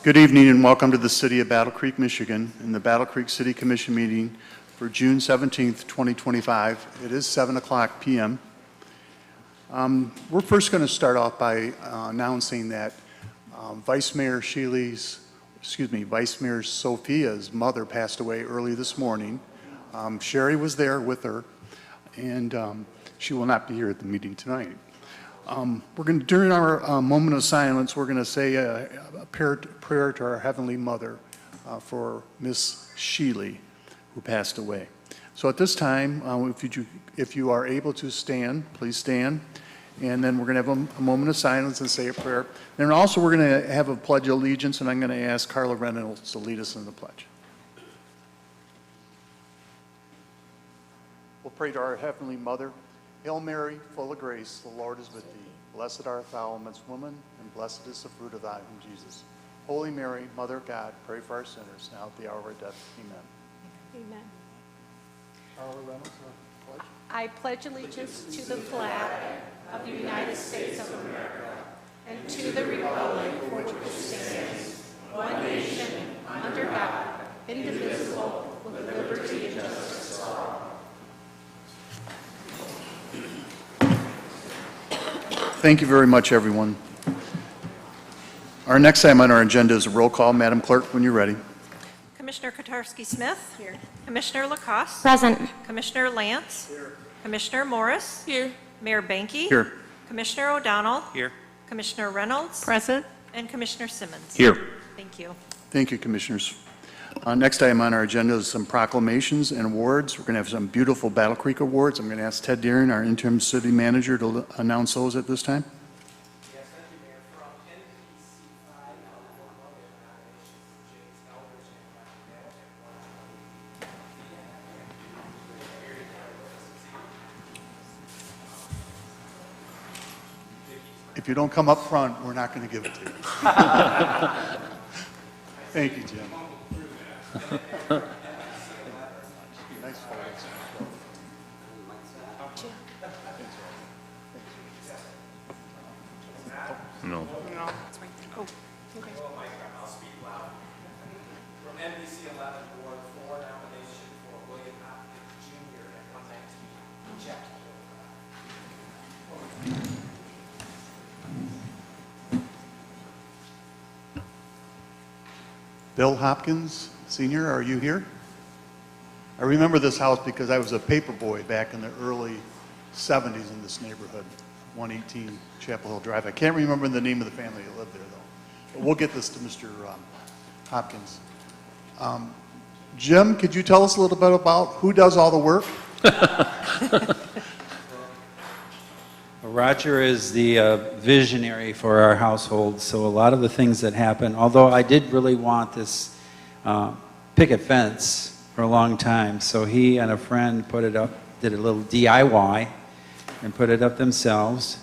Good evening and welcome to the City of Battle Creek, Michigan, and the Battle Creek City Commission meeting for June 17th, 2025. It is 7:00 p.m. We're first going to start off by announcing that Vice Mayor Sophia's mother passed away early this morning. Sherry was there with her, and she will not be here at the meeting tonight. We're going to, during our moment of silence, we're going to say a prayer to our Heavenly Mother for Miss Sheely, who passed away. So at this time, if you are able to stand, please stand. And then we're going to have a moment of silence and say a prayer. And also we're going to have a pledge of allegiance, and I'm going to ask Carla Reynolds to lead us in the pledge. We'll pray to our Heavenly Mother. Hail Mary, full of grace, the Lord is with thee. Blessed art thou amongst women, and blessed is the fruit of thy womb, Jesus. Holy Mary, Mother of God, pray for our sinners, now at the hour of our death. Amen. Amen. Carla Reynolds, pledge. I pledge allegiance to the flag of the United States of America and to the republic for which it stands, one nation, under God, indivisible, with liberty and justice for all. Thank you very much, everyone. Our next item on our agenda is a roll call. Madam Clerk, when you're ready. Commissioner Kotarski-Smith. Here. Commissioner Lacoste. Present. Commissioner Lance. Here. Commissioner Morris. Here. Mayor Banky. Here. Commissioner O'Donnell. Here. Commissioner Reynolds. Present. And Commissioner Simmons. Here. Thank you. Thank you, Commissioners. Next item on our agenda is some proclamations and awards. We're going to have some beautiful Battle Creek awards. I'm going to ask Ted Deering, our interim city manager, to announce those at this time. Yes, thank you, Mayor. From NPC 5, nominations James Eldridge and If you don't come up front, we're not going to give it to you. Thank you, Jim. Nice photos. No. From NBC 11 Ward 4, nomination for William Hopkins Jr. at 119 Jack. Bill Hopkins, Senior, are you here? I remember this house because I was a paper boy back in the early 70s in this neighborhood, 118 Chapel Hill Drive. I can't remember the name of the family that lived there, though. But we'll get this to Mr. Hopkins. Jim, could you tell us a little bit about who does all the work? Roger is the visionary for our household, so a lot of the things that happen, although I did really want this picket fence for a long time, so he and a friend put it up, did a little DIY and put it up themselves,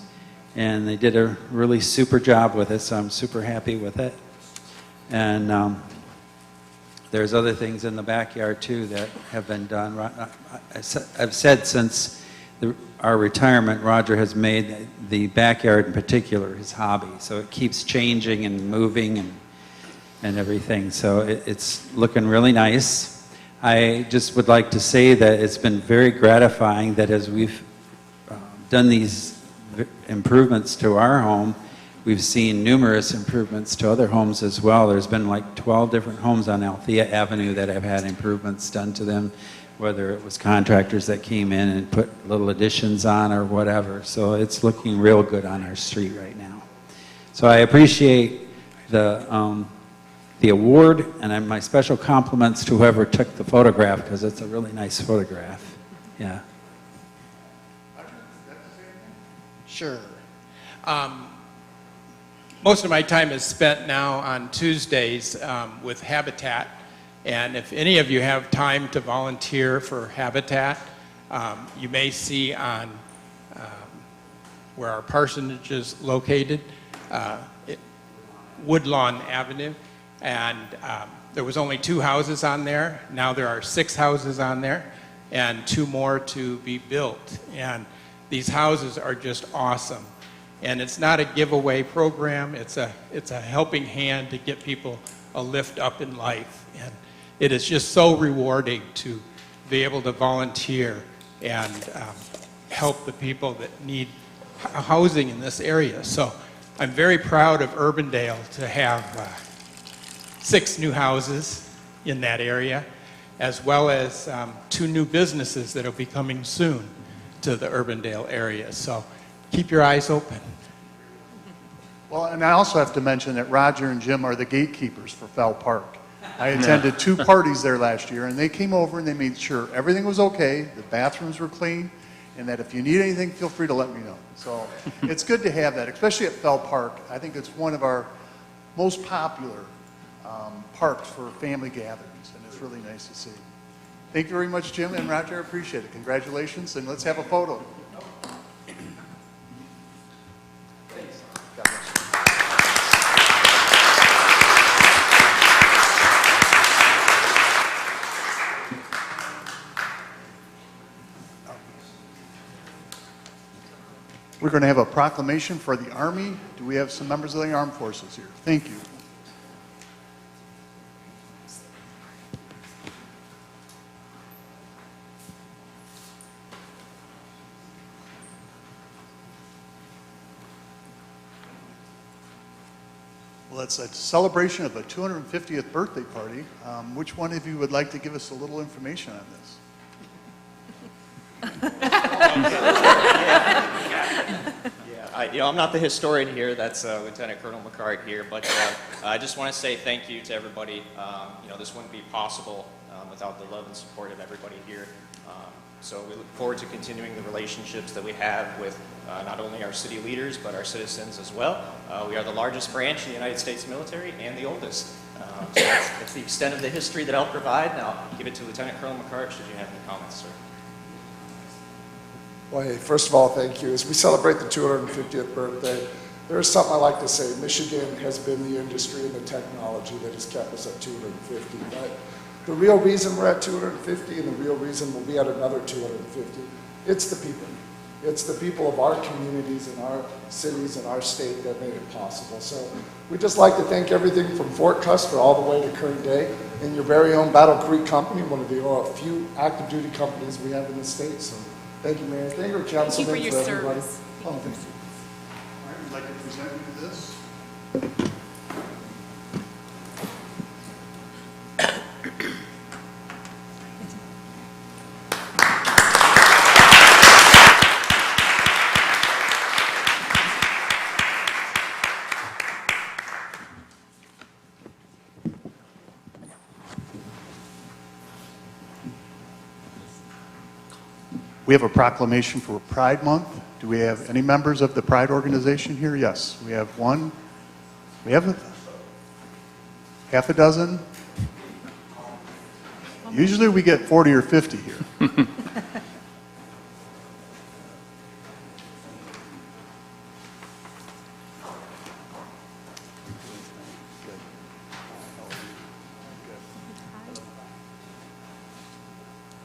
and they did a really super job with it, so I'm super happy with it. And there's other things in the backyard too that have been done. I've said since our retirement, Roger has made the backyard in particular his hobby, so it keeps changing and moving and everything, so it's looking really nice. I just would like to say that it's been very gratifying that as we've done these improvements to our home, we've seen numerous improvements to other homes as well. There's been like 12 different homes on Althea Avenue that have had improvements done to them, whether it was contractors that came in and put little additions on or whatever. So it's looking real good on our street right now. So I appreciate the award, and my special compliments to whoever took the photograph, because it's a really nice photograph. Yeah. Sure. Most of my time is spent now on Tuesdays with Habitat, and if any of you have time to volunteer for Habitat, you may see on where our parsonage is located, Woodlawn Avenue, and there was only 2 houses on there. Now there are 6 houses on there and 2 more to be built, and these houses are just awesome. And it's not a giveaway program, it's a helping hand to get people a lift up in life. And it is just so rewarding to be able to volunteer and help the people that need housing in this area. So I'm very proud of Urbandale to have 6 new houses in that area, as well as 2 new businesses that will be coming soon to the Urbandale area. So keep your eyes open. Well, and I also have to mention that Roger and Jim are the gatekeepers for Fell Park. I attended 2 parties there last year, and they came over and they made sure everything was okay, the bathrooms were clean, and that if you need anything, feel free to let me know. So it's good to have that, especially at Fell Park. I think it's one of our most popular parks for family gatherings, and it's really nice to see. Thank you very much, Jim and Roger. I appreciate it. Congratulations, and let's have a photo. Thanks. God bless you. We're going to have a proclamation for the Army. Do we have some members of the armed forces here? Thank you. Well, it's a celebration of a 250th birthday party. Which one of you would like to give us a little information on this? I'm not the historian here. That's Lieutenant Colonel McCart here. But I just want to say thank you to everybody. This wouldn't be possible without the love and support of everybody here. So we look forward to continuing the relationships that we have with not only our city leaders, but our citizens as well. We are the largest branch in the United States military and the oldest. So that's the extent of the history that I'll provide. Now I'll give it to Lieutenant Colonel McCart should you have any comments, sir. Well, hey, first of all, thank you. As we celebrate the 250th birthday, there's something I like to say. Michigan has been the industry and the technology that has kept us at 250. But the real reason we're at 250 and the real reason we'll be at another 250, it's the people. It's the people of our communities and our cities and our state that made it possible. So we'd just like to thank everything from Fort Custer all the way to current day and your very own Battle Creek company, one of the few active duty companies we have in the state. So thank you, Mayor. Thank you, Councilman. Thank you for your everybody. service. Oh, thank you. All right, we'd like to present you this. We have a proclamation for Pride Month. Do we have any members of the Pride organization here? Yes, we have one. We have half a dozen. Usually we get 40 or 50 here.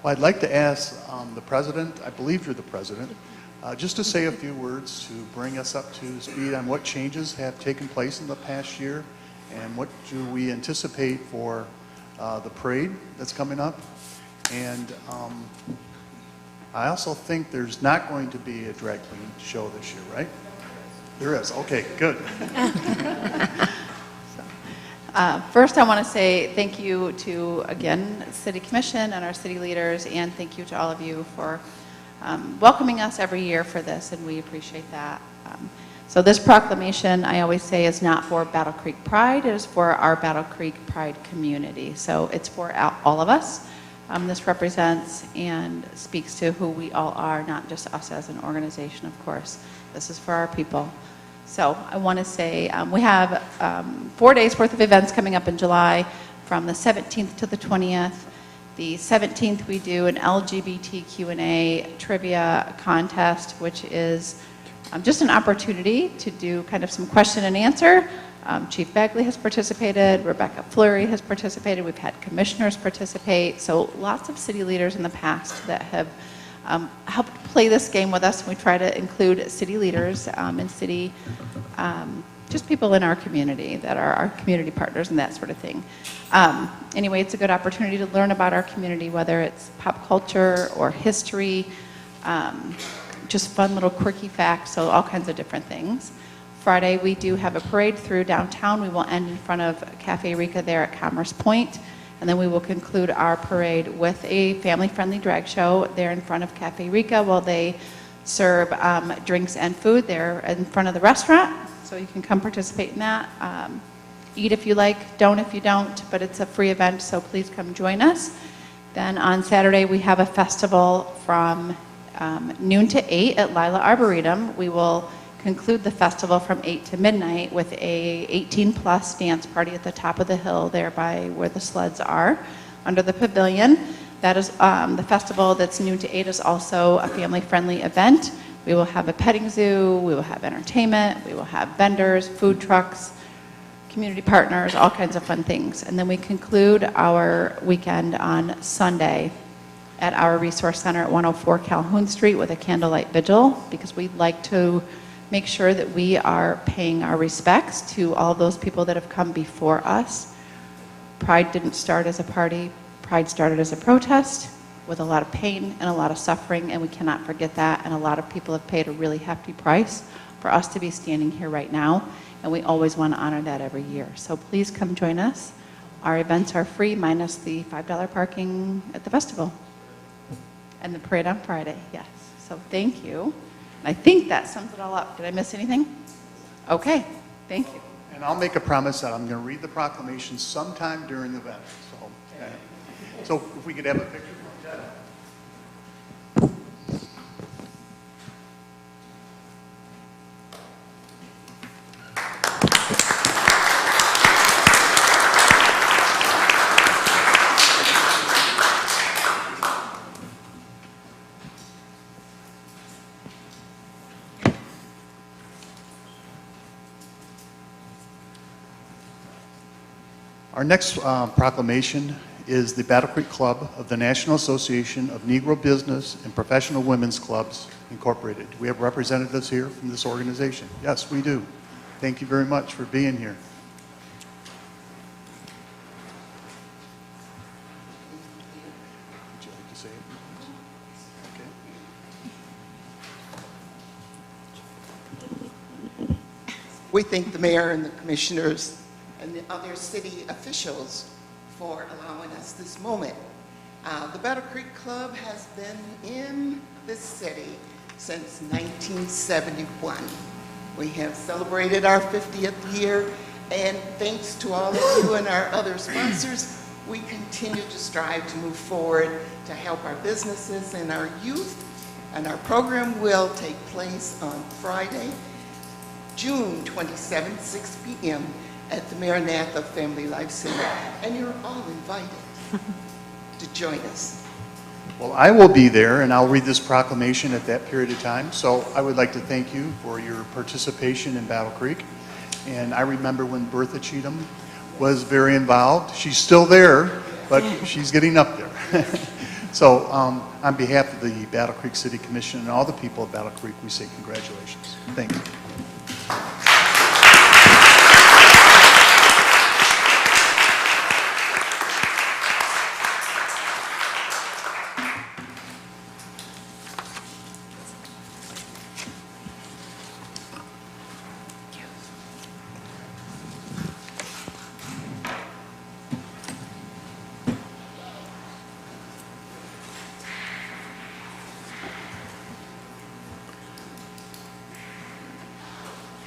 Well, I'd like to ask the president, I believe you're the president, just to say a few words to bring us up to speed on what changes have taken place in the past year and what do we anticipate for the parade that's coming up. And I also think there's not going to be a drag queen show this year, right? There is. Okay, good. First, I want to say thank you to, again, City Commission and our city leaders, and thank you to all of you for welcoming us every year for this, and we appreciate that. So this proclamation, I always say, is not for Battle Creek Pride, it is for our Battle Creek Pride community. So it's for all of us. This represents and speaks to who we all are, not just us as an organization, of course. This is for our people. So I want to say we have 4 days worth of events coming up in July from the 17th to the 20th. The 17th we do an LGBT Q&A trivia contest, which is just an opportunity to do kind of some question and answer. Chief Bagley has participated, Rebecca Fleury has participated, we've had commissioners participate, so lots of city leaders in the past that have helped play this game with us. We try to include city leaders and city, just people in our community that are our community partners and that sort of thing. Anyway, it's a good opportunity to learn about our community, whether it's pop culture or history, just fun little quirky facts, so all kinds of different things. Friday, we do have a parade through downtown. We will end in front of Cafe Rica there at Commerce Point, and then we will conclude our parade with a family-friendly drag show there in front of Cafe Rica while they serve drinks and food there in front of the restaurant, so you can come participate in that. Eat if you like, don't if you don't, but it's a free event, so please come join us. Then on Saturday, we have a festival from noon to 8 at Lila Arboretum. We will conclude the festival from 8 to midnight with a 18-plus dance party at the top of the hill there by where the sleds are, under the pavilion. That is the festival that's noon to 8 is also a family-friendly event. We will have a petting zoo, we will have entertainment, we will have vendors, food trucks, community partners, all kinds of fun things. And then we conclude our weekend on Sunday at our resource center at 104 Calhoun Street with a candlelight vigil, because we'd like to make sure that we are paying our respects to all those people that have come before us. Pride didn't start as a party. Pride started as a protest with a lot of pain and a lot of suffering, and we cannot forget that. And a lot of people have paid a really hefty price for us to be standing here right now, and we always want to honor that every year. So please come join us. Our events are free, minus the $5 parking at the festival. And the parade on Friday, yes. So thank you. I think that sums it all up. Did I miss anything? Okay, thank you. And I'll make a promise that I'm going to read the proclamation sometime during the event. So if we could have a picture from Ted. Our next proclamation is the Battle Creek Club of the National Association of Negro Business and Professional Women's Clubs, Incorporated. Do we have representatives here from this organization? Yes, we do. Thank you very much for being here. Would you like to say it? Okay. We thank the mayor and the commissioners and the other city officials for allowing us this moment. The Battle Creek Club has been in this city since 1971. We have celebrated our 50th year, and thanks to all of you and our other sponsors, we continue to strive to move forward to help our businesses and our youth. And our program will take place on Friday, June 27th, 6 p.m. at the Maranatha Family Life Center, and you're all invited to join us. Well, I will be there, and I'll read this proclamation at that period of time. So I would like to thank you for your participation in Battle Creek. And I remember when Bertha Cheatham was very involved. She's still there, but she's getting up there. So on behalf of the Battle Creek City Commission and all the people of Battle Creek, we say congratulations. Thank you.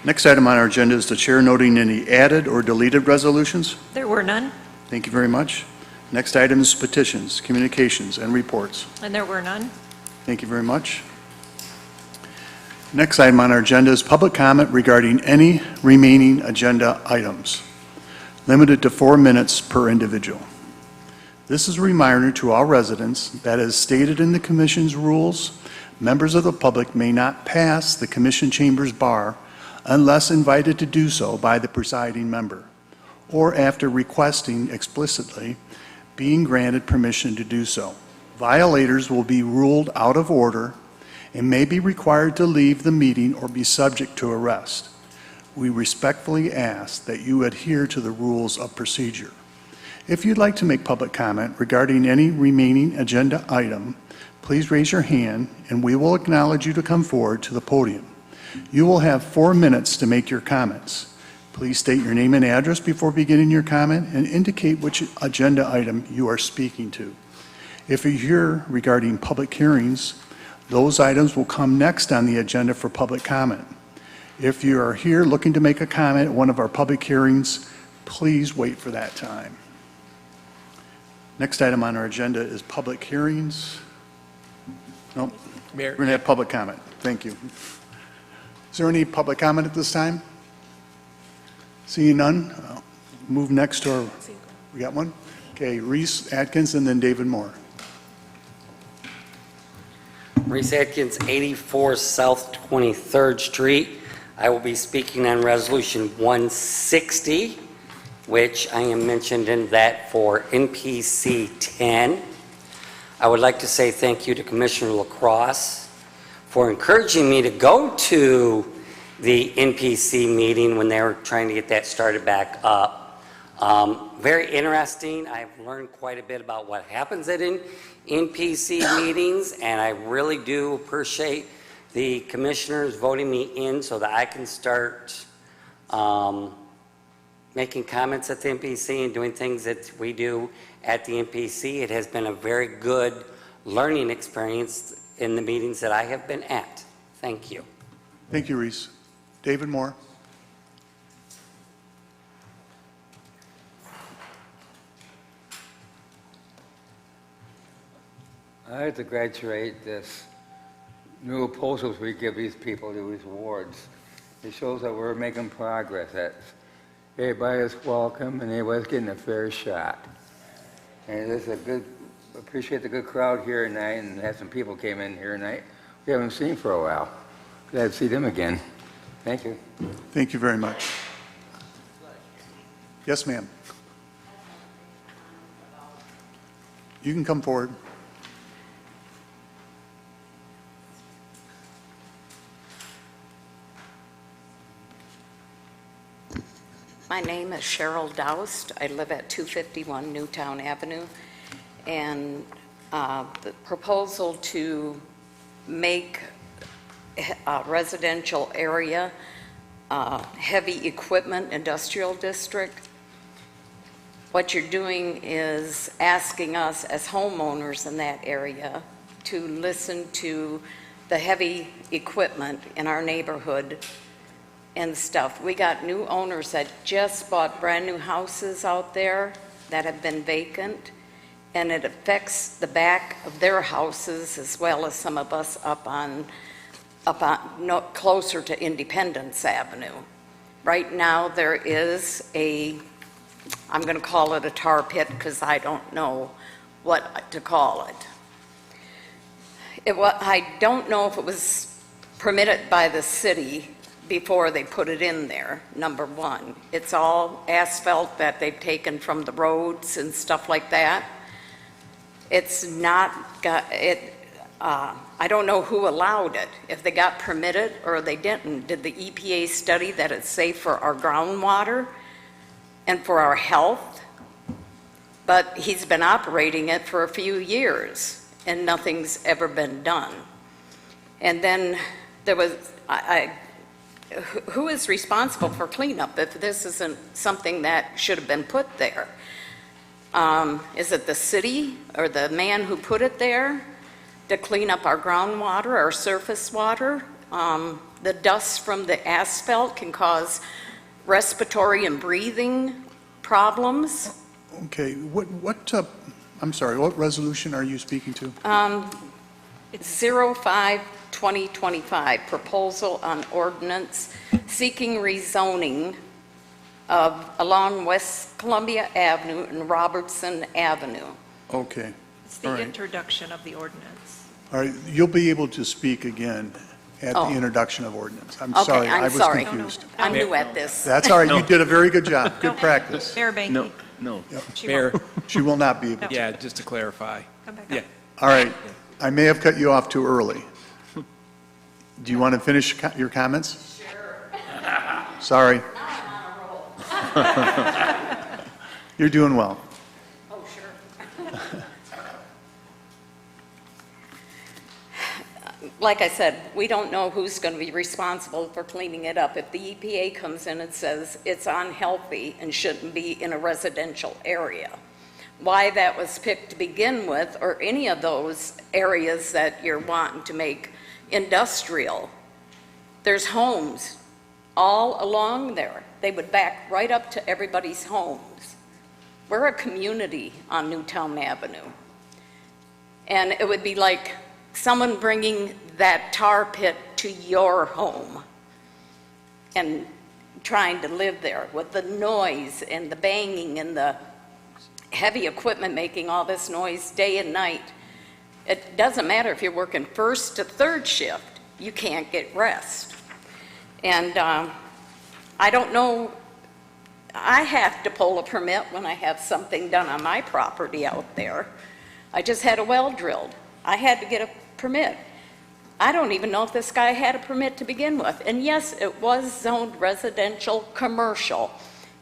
Next item on our agenda is the chair noting any added or deleted resolutions. There were none, Thank you very much. Next item is petitions, communications, and reports. and there were none. Thank you very much. Next item on our agenda is public comment regarding any remaining agenda items, limited to 4 minutes per individual. This is a reminder to all residents that, as stated in the Commission's rules, members of the public may not pass the Commission Chambers bar unless invited to do so by the presiding member, or after requesting explicitly being granted permission to do so. Violators will be ruled out of order and may be required to leave the meeting or be subject to arrest. We respectfully ask that you adhere to the rules of procedure. If you'd like to make public comment regarding any remaining agenda item, please raise your hand and we will acknowledge you to come forward to the podium. You will have 4 minutes to make your comments. Please state your name and address before beginning your comment and indicate which agenda item you are speaking to. If you're here regarding public hearings, those items will come next on the agenda for public comment. If you are here looking to make a comment at one of our public hearings, please wait for that time. Next item on our agenda is public hearings. Nope, Mayor. we're going to have public comment. Thank you. Is there any public comment at this time? Seeing none, move next to our, we got one? Okay, Reese Atkins and then David Moore. Reese Atkins, 84 South 23rd Street. I will be speaking on Resolution 160, which I am mentioned in that for NPC 10. I would like to say thank you to Commissioner LaCrosse for encouraging me to go to the NPC meeting when they were trying to get that started back up. Very interesting. I've learned quite a bit about what happens at NPC meetings, and I really do appreciate the commissioners voting me in so that I can start making comments at the NPC and doing things that we do at the NPC. It has been a very good learning experience in the meetings that I have been at. Thank you. Thank you, Reese. David Moore. I had to graduate this new proposals we give these people, these awards. It shows that we're making progress. That everybody is welcome and everybody's getting a fair shot. And it's a good, appreciate the good crowd here tonight and have some people came in here tonight we haven't seen for a while. Glad to see them again. Thank you. Thank you very much. Yes, ma'am. You can come forward. My name is Cheryl Doust. I live at 251 Newtown Avenue. And the proposal to make a residential area heavy equipment industrial district, what you're doing is asking us as homeowners in that area to listen to the heavy equipment in our neighborhood and stuff. We got new owners that just bought brand new houses out there that have been vacant, and it affects the back of their houses as well as some of us up on no, closer to Independence Avenue. Right now there is a, I'm going to call it a tar pit because I don't know what to call it. I don't know if it was permitted by the city before they put it in there, number one. It's all asphalt that they've taken from the roads and stuff like that. It's not got, I don't know who allowed it, if they got permitted or they didn't. Did the EPA study that it's safe for our groundwater and for our health? But he's been operating it for a few years and nothing's ever been done. And then there was, who is responsible for cleanup if this isn't something that should have been put there? Is it the city or the man who put it there to clean up our groundwater, our surface water? The dust from the asphalt can cause respiratory and breathing problems. Okay, I'm sorry, what resolution are you speaking to? It's 05-2025, proposal on ordinance seeking rezoning of along West Columbia Avenue and Robertson Avenue. Okay. It's the introduction of the ordinance. All right, you'll be able to speak again at the introduction of ordinance. I'm sorry, I was sorry. confused. I'm new at this. That's all right, you did a very good job, good practice. Mayor Banky. No. She Mayor, won't. She will not be able to. yeah, just to clarify. Come back Yeah. up. All right, I may have cut you off too early. Do you want to finish your comments? Sure. Sorry. You're doing well. Oh, sure. Like I said, we don't know who's going to be responsible for cleaning it up. If the EPA comes in and says it's unhealthy and shouldn't be in a residential area, why that was picked to begin with, or any of those areas that you're wanting to make industrial, there's homes all along there. They would back right up to everybody's homes. We're a community on Newtown Avenue. And it would be like someone bringing that tar pit to your home and trying to live there with the noise and the banging and the heavy equipment making all this noise day and night. It doesn't matter if you're working first to third shift, you can't get rest. And I don't know, I have to pull a permit when I have something done on my property out there. I just had a well drilled. I had to get a permit. I don't even know if this guy had a permit to begin with. And yes, it was zoned residential commercial.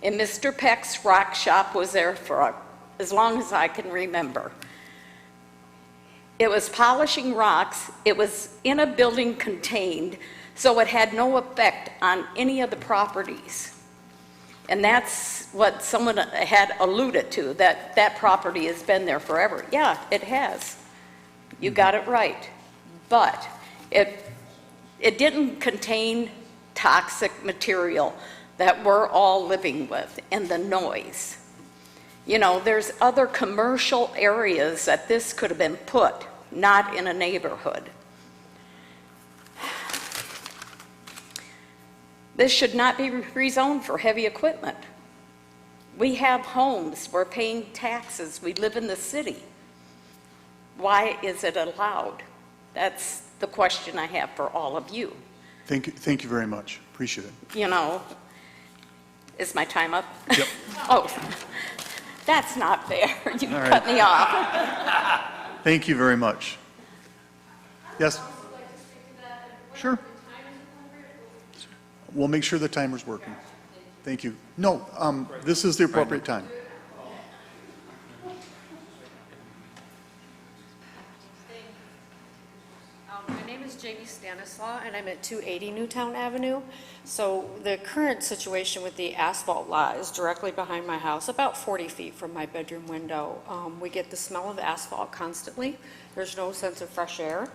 And Mr. Peck's rock shop was there for as long as I can remember. It was polishing rocks. It was in a building contained, so it had no effect on any of the properties. And that's what someone had alluded to, that that property has been there forever. Yeah, it has. You got it right. But it didn't contain toxic material that we're all living with and the noise. You know, there's other commercial areas that this could have been put, not in a neighborhood. This should not be rezoned for heavy equipment. We have homes, we're paying taxes, we live in the city. Why is it allowed? That's the question I have for all of you. Thank you very much. Appreciate it. You know, is my time up? Yep. Oh, that's not fair. You All right. cut me off. Thank you very much. Yes? Sure. We'll make sure the timer's working. Thank you. No, this is the appropriate time. My name is Jamie Stanislaw, and I'm at 280 Newtown Avenue. So the current situation with the asphalt lot is directly behind my house, about 40 feet from my bedroom window. We get the smell of asphalt constantly. There's no sense of fresh air.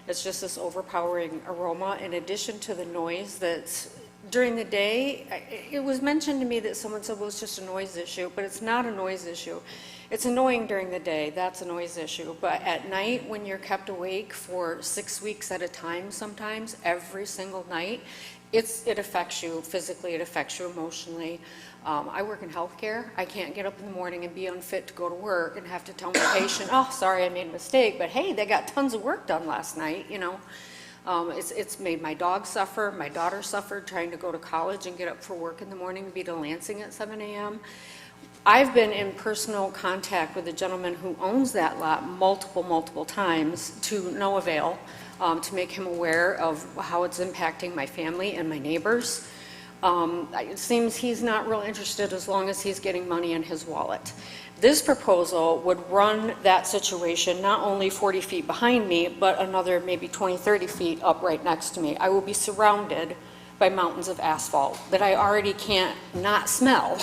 It's just this overpowering aroma in addition to the noise that's during the day. It was mentioned to me that someone said, well, it's just a noise issue, but it's not a noise issue. It's annoying during the day, that's a noise issue, but at night when you're kept awake for 6 weeks at a time sometimes, every single night, it affects you physically, it affects you emotionally. I work in healthcare. I can't get up in the morning and be unfit to go to work and have to tell my patient, oh, sorry, I made a mistake, but hey, they got tons of work done last night, you know. It's made my dog suffer, my daughter suffered trying to go to college and get up for work in the morning and be to Lansing at 7 a.m. I've been in personal contact with the gentleman who owns that lot multiple times to no avail, to make him aware of how it's impacting my family and my neighbors. It seems he's not real interested as long as he's getting money in his wallet. This proposal would run that situation not only 40 feet behind me, but another maybe 20, 30 feet up right next to me. I will be surrounded by mountains of asphalt that I already can't not smell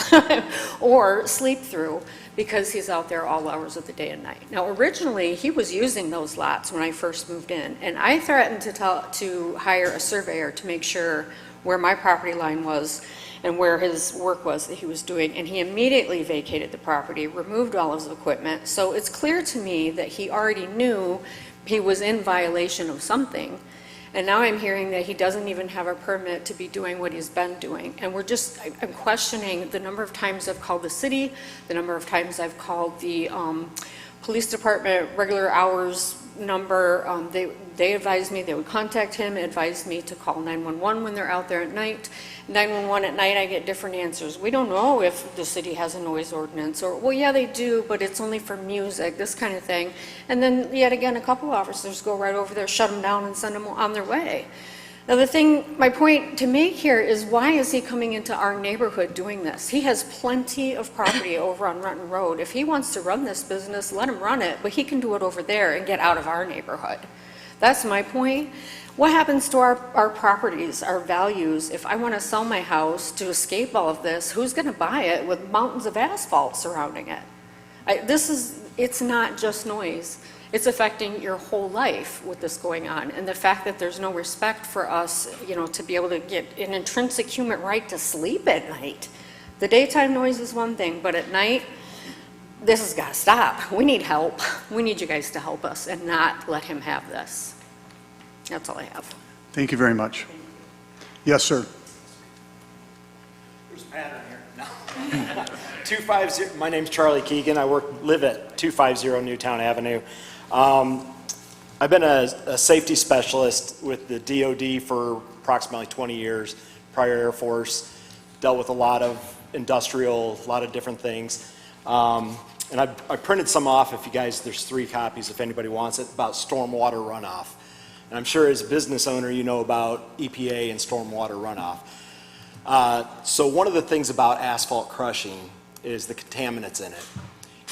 or sleep through because he's out there all hours of the day and night. Now, originally, he was using those lots when I first moved in, and I threatened to hire a surveyor to make sure where my property line was and where his work was that he was doing, and he immediately vacated the property, removed all of his equipment. So it's clear to me that he already knew he was in violation of something. And now I'm hearing that he doesn't even have a permit to be doing what he's been doing. And I'm questioning the number of times I've called the city, the number of times I've called the police department, regular hours, number. They advised me they would contact him, advised me to call 911 when they're out there at night. 911 at night, I get different answers. We don't know if the city has a noise ordinance, or, well, yeah, they do, but it's only for music, this kind of thing. And then, yet again, a couple officers go right over there, shut them down, and send them on their way. Now, my point to make here is, why is he coming into our neighborhood doing this? He has plenty of property over on Renton Road. If he wants to run this business, let him run it, but he can do it over there and get out of our neighborhood. That's my point. What happens to our properties, our values? If I want to sell my house to escape all of this, who's going to buy it with mountains of asphalt surrounding it? It's not just noise. It's affecting your whole life with this going on. And the fact that there's no respect for us, to be able to get an intrinsic human right to sleep at night. The daytime noise is one thing, but at night, this has got to stop. We need help. We need you guys to help us and not let him have this. That's all I have. Thank you very much. Yes, sir. There's a pattern here. No. 250. My name's Charlie Keegan. I live at 250 Newtown Avenue. I've been a safety specialist with the DoD for approximately 20 years. Prior Air Force, dealt with a lot of industrial, a lot of different things. And I printed some off. If you guys, there's 3 copies if anybody wants it, about stormwater runoff. And I'm sure as a business owner, you know about EPA and stormwater runoff. So one of the things about asphalt crushing is the contaminants in it.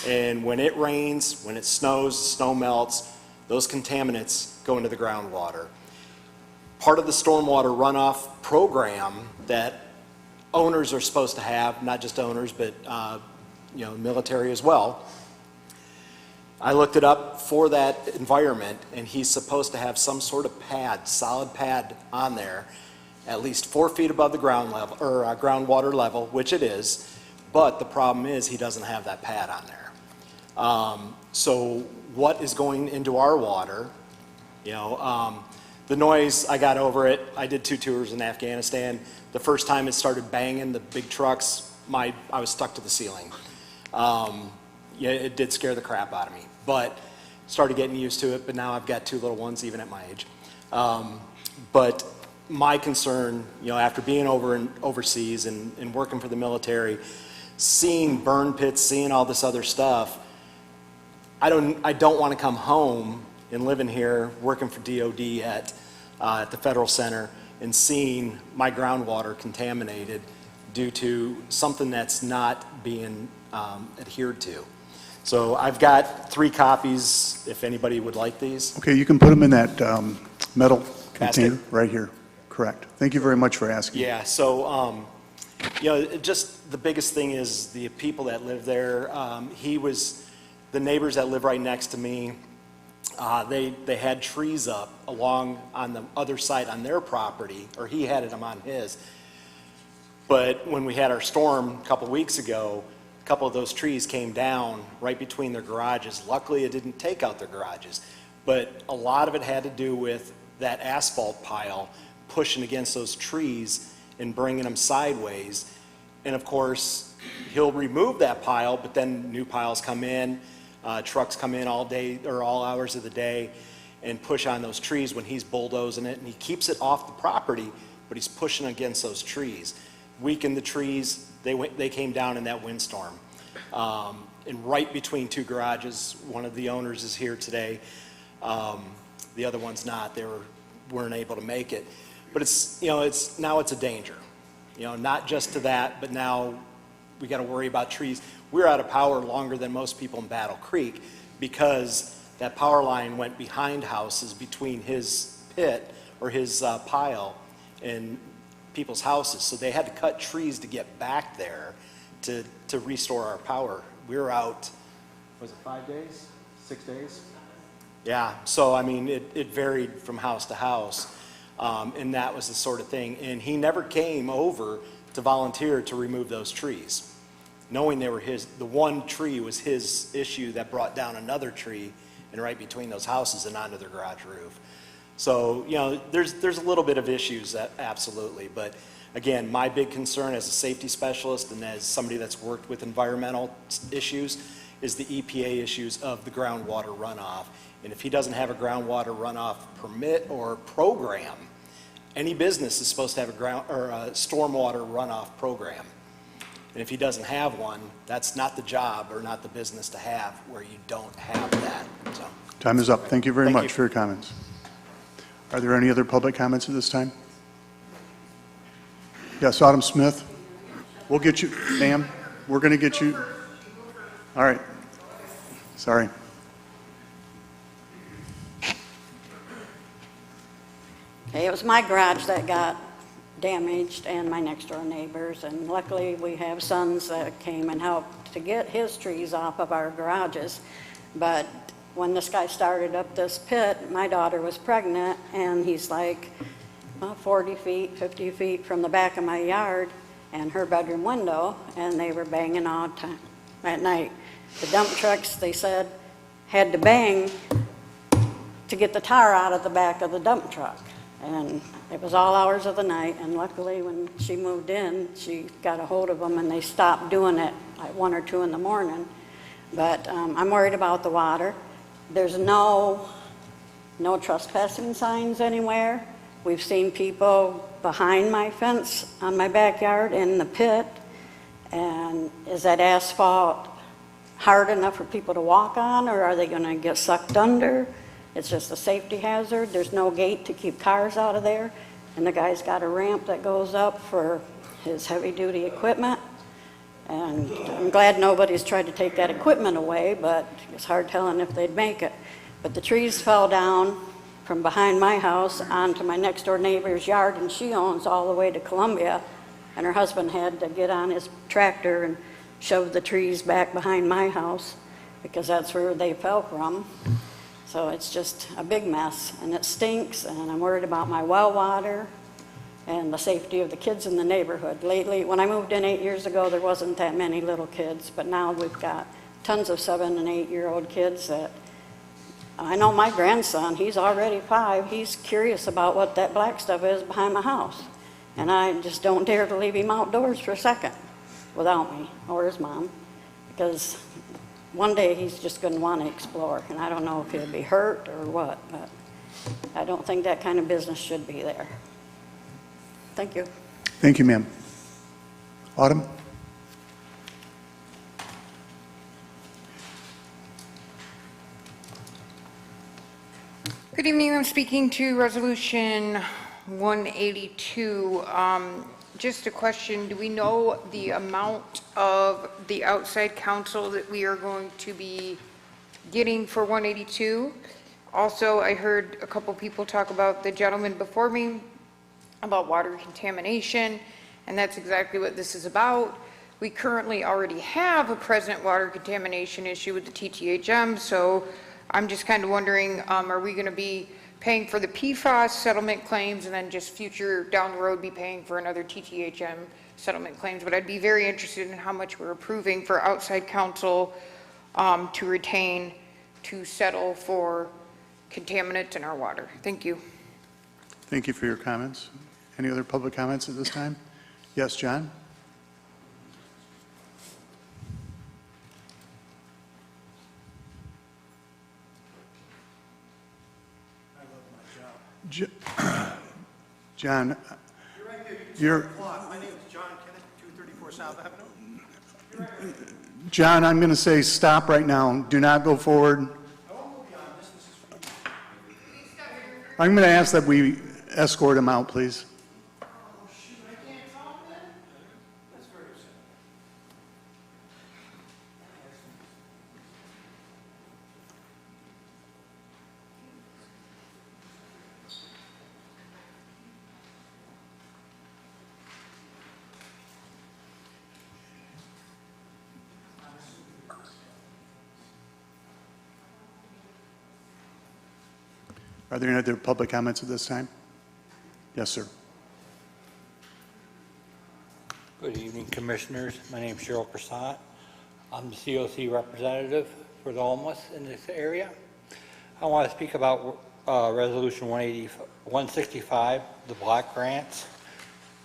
And when it rains, when it snows, snow melts, those contaminants go into the groundwater. Part of the stormwater runoff program that owners are supposed to have, not just owners, but military as well. I looked it up for that environment, and he's supposed to have some sort of pad, solid pad on there, at least 4 feet above the ground level, or groundwater level, which it is. But the problem is he doesn't have that pad on there. So what is going into our water? The noise, I got over it. I did 2 tours in Afghanistan. The first time it started banging, the big trucks, I was stuck to the ceiling. It did scare the crap out of me, but started getting used to it. But now I've got 2 little ones, even at my age. But my concern, after being overseas and working for the military, seeing burn pits, seeing all this other stuff, I don't want to come home and living here, working for DOD at the Federal Center, and seeing my groundwater contaminated due to something that's not being adhered to. So I've got 3 copies if anybody would like these. Okay, you can put them in that metal container Basket. right here. Correct. Thank you very much for asking. Yeah, so, just the biggest thing is the people that live there. The neighbors that live right next to me, they had trees up along on the other side on their property, or he had them on his. But when we had our storm a couple weeks ago, a couple of those trees came down right between their garages. Luckily, it didn't take out their garages, but a lot of it had to do with that asphalt pile pushing against those trees and bringing them sideways. And of course, he'll remove that pile, but then new piles come in, trucks come in all day or all hours of the day and push on those trees when he's bulldozing it. And he keeps it off the property, but he's pushing against those trees. Weakened the trees, they came down in that windstorm. And right between 2 garages, one of the owners is here today. The other one's not. They weren't able to make it. But now it's a danger. Not just to that, but now we got to worry about trees. We're out of power longer than most people in Battle Creek because that power line went behind houses between his pit or his pile and people's houses. So they had to cut trees to get back there to restore our power. We were out, was it 5 days? 6 days? Yeah, so I mean, it varied from house to house. And that was the sort of thing. And he never came over to volunteer to remove those trees, knowing they were his. The one tree was his issue that brought down another tree and right between those houses and onto their garage roof. So, there's a little bit of issues, absolutely. But again, my big concern as a safety specialist and as somebody that's worked with environmental issues is the EPA issues of the groundwater runoff And if he doesn't have a groundwater runoff permit or program, any business is supposed to have a stormwater runoff program. And if he doesn't have one, that's not the job or not the business to have where you don't have that. So, Time is up. Thank you very Thank much you. for your comments. Are there any other public comments at this time? Yes, Autumn Smith. We'll get you, ma'am. We're going to get you. All right. Sorry. Okay, it was my garage that got damaged and my next door neighbors, and luckily we have sons that came and helped to get his trees off of our garages. But when this guy started up this pit, my daughter was pregnant, and he's like 40 feet, 50 feet from the back of my yard and her bedroom window, and they were banging all the time at night. The dump trucks, they said, had to bang to get the tar out of the back of the dump truck. And it was all hours of the night, and luckily when she moved in, she got a hold of them and they stopped doing it at 1 or 2 in the morning. But I'm worried about the water. There's no trespassing signs anywhere. We've seen people behind my fence on my backyard in the pit. And is that asphalt hard enough for people to walk on, or are they going to get sucked under? It's just a safety hazard. There's no gate to keep cars out of there. And the guy's got a ramp that goes up for his heavy-duty equipment. And I'm glad nobody's tried to take that equipment away, but it's hard telling if they'd make it. But the trees fell down from behind my house onto my next-door neighbor's yard, and she owns all the way to Columbia. And her husband had to get on his tractor and shove the trees back behind my house because that's where they fell from. So it's just a big mess, and it stinks, and I'm worried about my well water and the safety of the kids in the neighborhood. Lately, when I moved in 8 years ago, there wasn't that many little kids, but now we've got tons of 7- and 8-year-old kids that, I know my grandson, he's already 5, he's curious about what that black stuff is behind my house. And I just don't dare to leave him outdoors for a second without me or his mom, because one day he's just going to want to explore, and I don't know if he'll be hurt or what, but I don't think that kind of business should be there. Thank you. Thank you, ma'am. Autumn? Good evening. I'm speaking to Resolution 182. Just a question. Do we know the amount of the outside counsel that we are going to be getting for 182? Also, I heard a couple people talk about the gentleman before me about water contamination, and that's exactly what this is about. We currently already have a present water contamination issue with the TTHM, so I'm just kind of wondering, are we going to be paying for the PFAS settlement claims and then just future down the road be paying for another TTHM settlement claims? But I'd be very interested in how much we're approving for outside counsel to retain to settle for contaminants in our water. Thank you. Thank you for your comments. Any other public comments at this time? Yes, John? John, you're, my name is John Kenneth, 234 South Avenue. John, I'm going to say stop right now. Do not go forward. I'm going to ask that we escort him out, please. Are there any other public comments at this time? Yes, sir. Good evening, Commissioners. My name is Cheryl Prasad. I'm the COC representative for the homeless in this area. I want to speak about Resolution 165, the block grants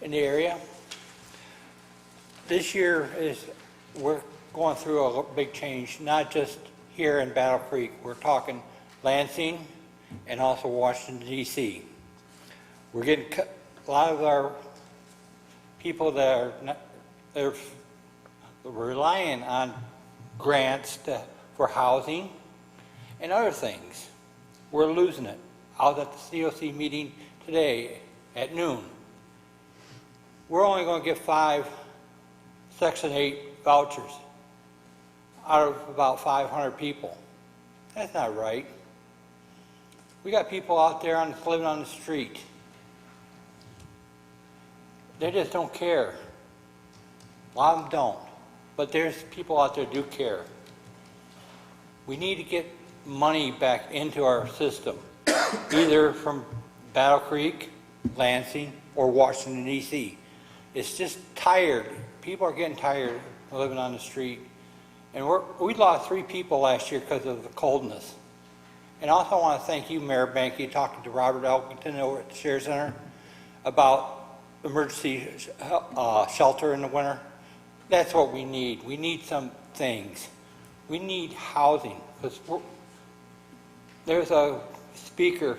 in the area. This year we're going through a big change, not just here in Battle Creek. We're talking Lansing, and also Washington DC. We're getting a lot of our people that are they're relying on grants for housing and other things. We're losing it. I was at the COC meeting today at noon. We're only going to get 5 Section 8 vouchers out of about 500 people. That's not right. We got people out there living on the street. They just don't care. A lot of them don't. But there's people out there who do care. We need to get money back into our system, either from Battle Creek, Lansing, or Washington, D.C. It's just tired. People are getting tired of living on the street. And we lost 3 people last year because of the coldness. And also I want to thank you, Mayor Banky, talking to Robert Elkington over at the Share Center about emergency shelter in the winter. That's what we need. We need some things. We need housing. Because there's a speaker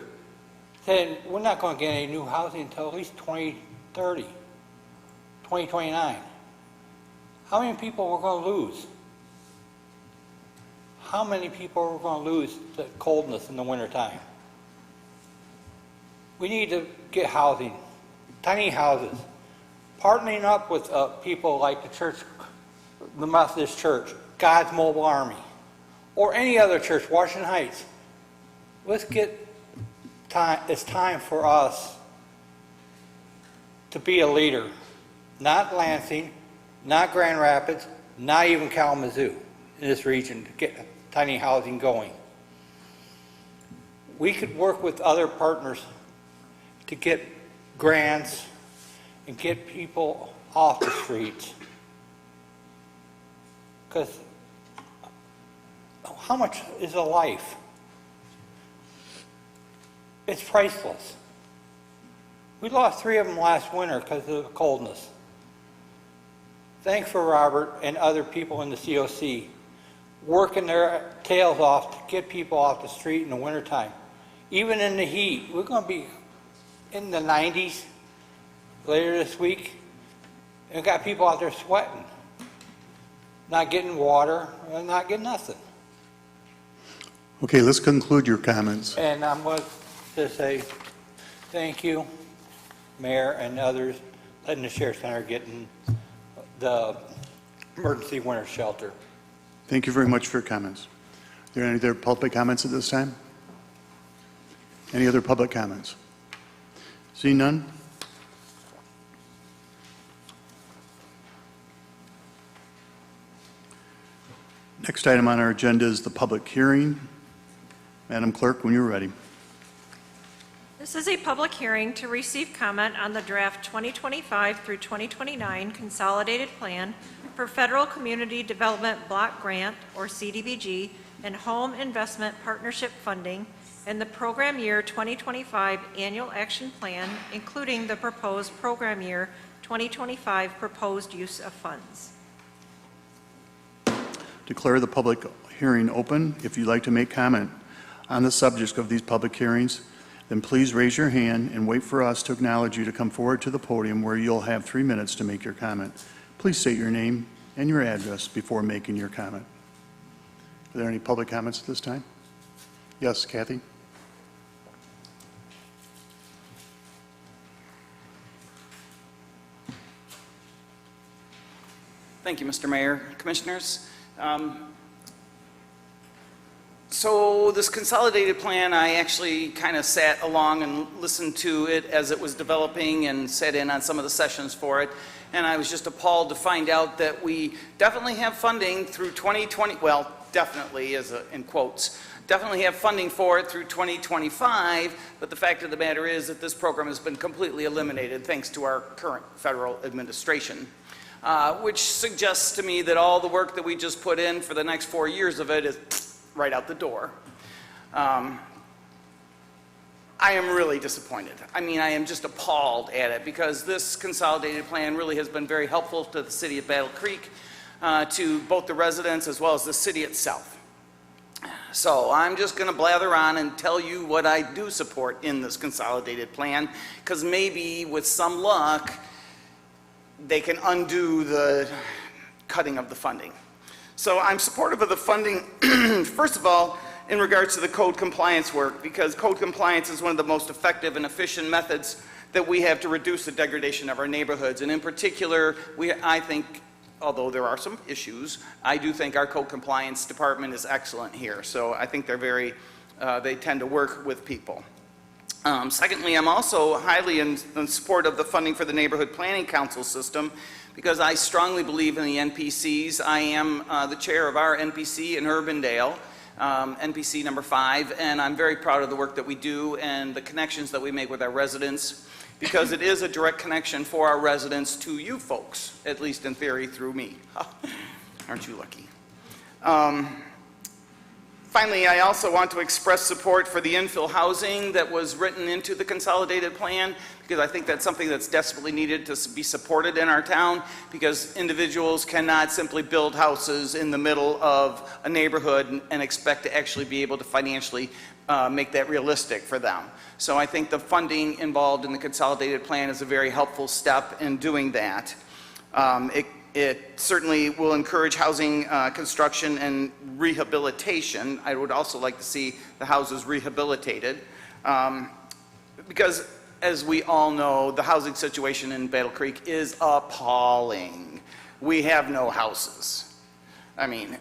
saying we're not going to get any new housing until at least 2030, 2029. How many people we're going to lose? How many people are going to lose the coldness in the wintertime? We need to get housing, tiny houses, partnering up with people like the church, the Methodist Church, God's Mobile Army, or any other church, Washington Heights. Let's get time. It's time for us to be a leader, not Lansing, not Grand Rapids, not even Kalamazoo in this region to get tiny housing going. We could work with other partners to get grants and get people off the streets. Because how much is a life? It's priceless. We lost 3 of them last winter because of the coldness. Thanks for Robert and other people in the COC working their tails off to get people off the street in the wintertime. Even in the heat, we're going to be in the 90s later this week, and we've got people out there sweating, not getting water, and not getting nothing. Okay, let's conclude your comments. And I'm going to say thank you, Mayor and others, letting the Share Center get in the emergency winter shelter. Thank you very much for your comments. Are there any other public comments at this time? Any other public comments? See none? Next item on our agenda is the public hearing. Madam Clerk, when you're ready. This is a public hearing to receive comment on the draft 2025 through 2029 Consolidated Plan for Federal Community Development Block Grant, or CDBG, and Home Investment Partnership Funding, and the Program Year 2025 Annual Action Plan, including the proposed Program Year 2025 proposed use of funds. Declare the public hearing open. If you'd like to make comment on the subject of these public hearings, then please raise your hand and wait for us to acknowledge you to come forward to the podium where you'll have 3 minutes to make your comment. Please state your name and your address before making your comment. Are there any public comments at this time? Yes, Kathy? Thank you, Mr. Mayor, Commissioners. So this consolidated plan, I actually kind of sat along and listened to it as it was developing and sat in on some of the sessions for it. And I was just appalled to find out that we definitely have funding through 2020, well, definitely in quotes, definitely have funding for it through 2025, but the fact of the matter is that this program has been completely eliminated thanks to our current federal administration. Which suggests to me that all the work that we just put in for the next 4 years of it is right out the door. I am really disappointed. I mean, I am just appalled at it because this consolidated plan really has been very helpful to the city of Battle Creek, to both the residents as well as the city itself. So I'm just going to blather on and tell you what I do support in this consolidated plan, because maybe with some luck, they can undo the cutting of the funding. So I'm supportive of the funding, first of all, in regards to the code compliance work, because code compliance is one of the most effective and efficient methods that we have to reduce the degradation of our neighborhoods. And in particular, I think, although there are some issues, I do think our code compliance department is excellent here. So I think they tend to work with people. Secondly, I'm also highly in support of the funding for the Neighborhood Planning Council system, because I strongly believe in the NPCs. I am the chair of our NPC in Urbandale, NPC number 5, and I'm very proud of the work that we do and the connections that we make with our residents, because it is a direct connection for our residents to you folks, at least in theory, through me. Aren't you lucky? Finally, I also want to express support for the infill housing that was written into the consolidated plan, because I think that's something that's desperately needed to be supported in our town, because individuals cannot simply build houses in the middle of a neighborhood and expect to actually be able to financially make that realistic for them. So I think the funding involved in the consolidated plan is a very helpful step in doing that. It certainly will encourage housing construction and rehabilitation. I would also like to see the houses rehabilitated, because as we all know, the housing situation in Battle Creek is appalling. We have no houses. I mean,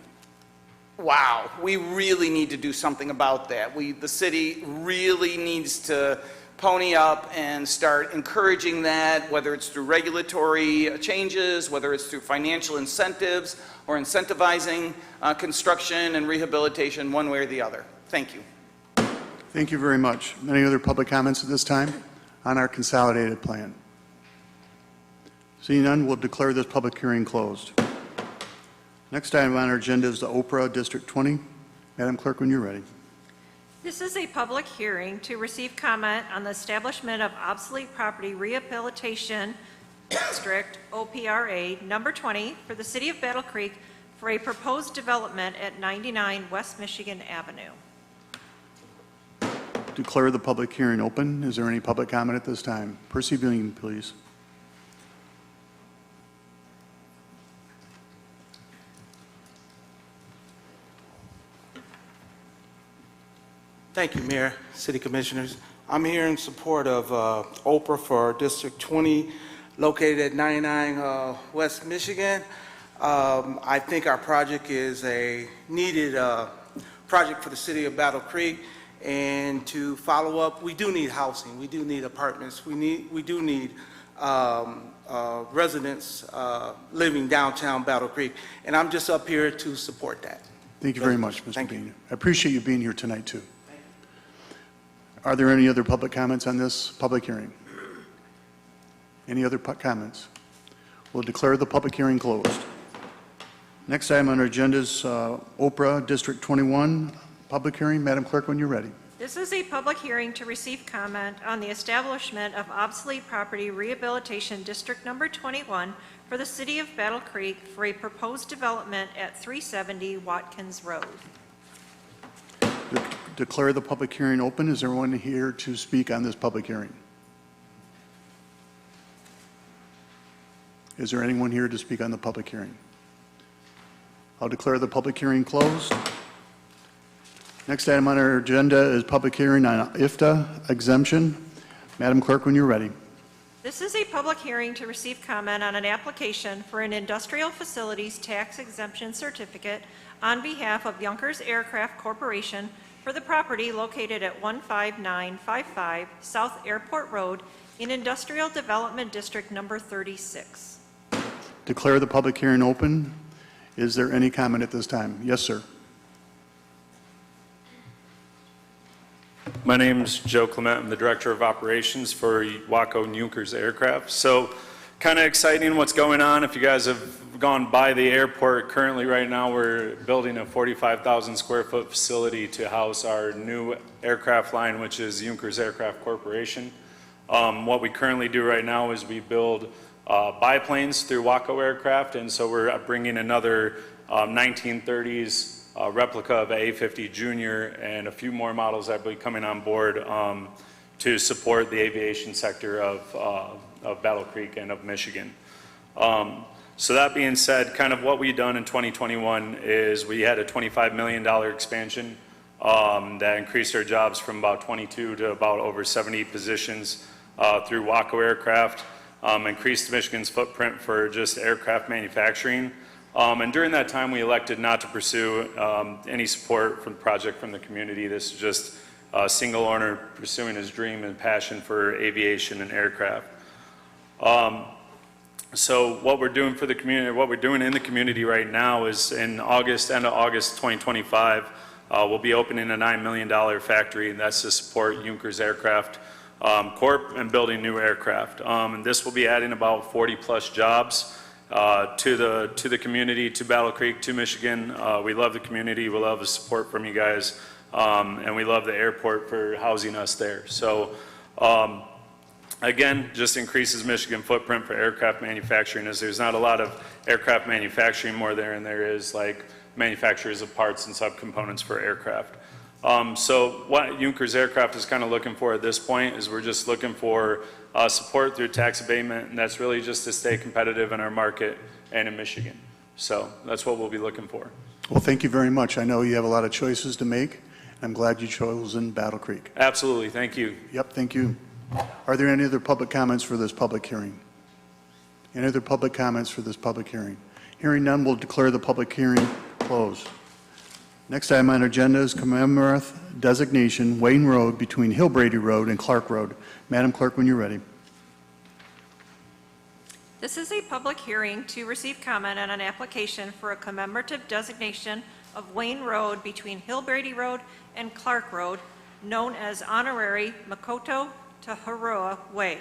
wow, we really need to do something about that. The city really needs to pony up and start encouraging that, whether it's through regulatory changes, whether it's through financial incentives, or incentivizing construction and rehabilitation one way or the other. Thank you. Thank you very much. Any other public comments at this time on our consolidated plan? Seeing none, we'll declare this public hearing closed. Next item on our agenda is the Oprah District 20. Madam Clerk, when you're ready. This is a public hearing to receive comment on the establishment of obsolete property rehabilitation district, OPRA, number 20, for the city of Battle Creek for a proposed development at 99 West Michigan Avenue. Declare the public hearing open. Is there any public comment at this time? Percy Bean, please. Thank you, Mayor, City Commissioners. I'm here in support of Oprah for District 20, located at 99 West Michigan. I think our project is a needed project for the city of Battle Creek. And to follow up, we do need housing. We do need apartments. We do need residents living downtown Battle Creek. And I'm just up here to support that. Thank you very much, Mr. Bean. I appreciate you being here tonight, too. Are there any other public comments on this public hearing? Any other comments? We'll declare the public hearing closed. Next item on our agenda is Oprah District 21 public hearing. Madam Clerk, when you're ready. This is a public hearing to receive comment on the establishment of obsolete property rehabilitation district number 21 for the city of Battle Creek for a proposed development at 370 Watkins Road. Declare the public hearing open. Is there anyone here to speak on this public hearing? Is there anyone here to speak on the public hearing? I'll declare the public hearing closed. Next item on our agenda is public hearing on IFTA exemption. Madam Clerk, when you're ready. This is a public hearing to receive comment on an application for an industrial facilities tax exemption certificate on behalf of Junkers Aircraft Corporation for the property located at 15955 South Airport Road in Industrial Development District number 36. Declare the public hearing open. Is there any comment at this time? Yes, sir. My name's Joe Clement. I'm the Director of Operations for Waco Junkers Aircraft. So kind of exciting what's going on. If you guys have gone by the airport, currently right now we're building a 45,000 square foot facility to house our new aircraft line, which is Junkers Aircraft Corporation. What we currently do right now is we build biplanes through Waco Aircraft, and so we're bringing another 1930s a replica of a A50 Junior, and a few more models that will be coming on board to support the aviation sector of Battle Creek and of Michigan. So that being said, kind of what we've done in 2021 is we had a $25 million expansion that increased our jobs from about 22 to about over 70 positions through Waco Aircraft, increased Michigan's footprint for just aircraft manufacturing. And during that time, we elected not to pursue any support from the project from the community. This is just a single owner pursuing his dream and passion for aviation and aircraft. So what we're doing for the community, what we're doing in the community right now is in August, end of August 2025, we'll be opening a $9 million factory, and that's to support Junkers Aircraft Corp. And building new aircraft. And this will be adding about 40 plus jobs to the community, to Battle Creek, to Michigan. We love the community, we love the support from you guys, and we love the airport for housing us there. So again, just increases Michigan footprint for aircraft manufacturing, as there's not a lot of aircraft manufacturing more there than there is like manufacturers of parts and subcomponents for aircraft. So what Junkers Aircraft is kind of looking for at this point is we're just looking for support through tax abatement, and that's really just to stay competitive in our market and in Michigan. So that's what we'll be looking for. Well, thank you very much. I know you have a lot of choices to make, and I'm glad you chose in Battle Creek. Absolutely, thank you. Yep, thank you. Are there any other public comments for this public hearing? Any other public comments for this public hearing? Hearing none, we'll declare the public hearing closed. Next item on our agenda is commemorative designation Wayne Road between Hillbrady Road and Clark Road. Madam Clerk, when you're ready. This is a public hearing to receive comment on an application for a commemorative designation of Wayne Road between Hillbrady Road and Clark Road, known as Honorary Makoto Tahurua Way.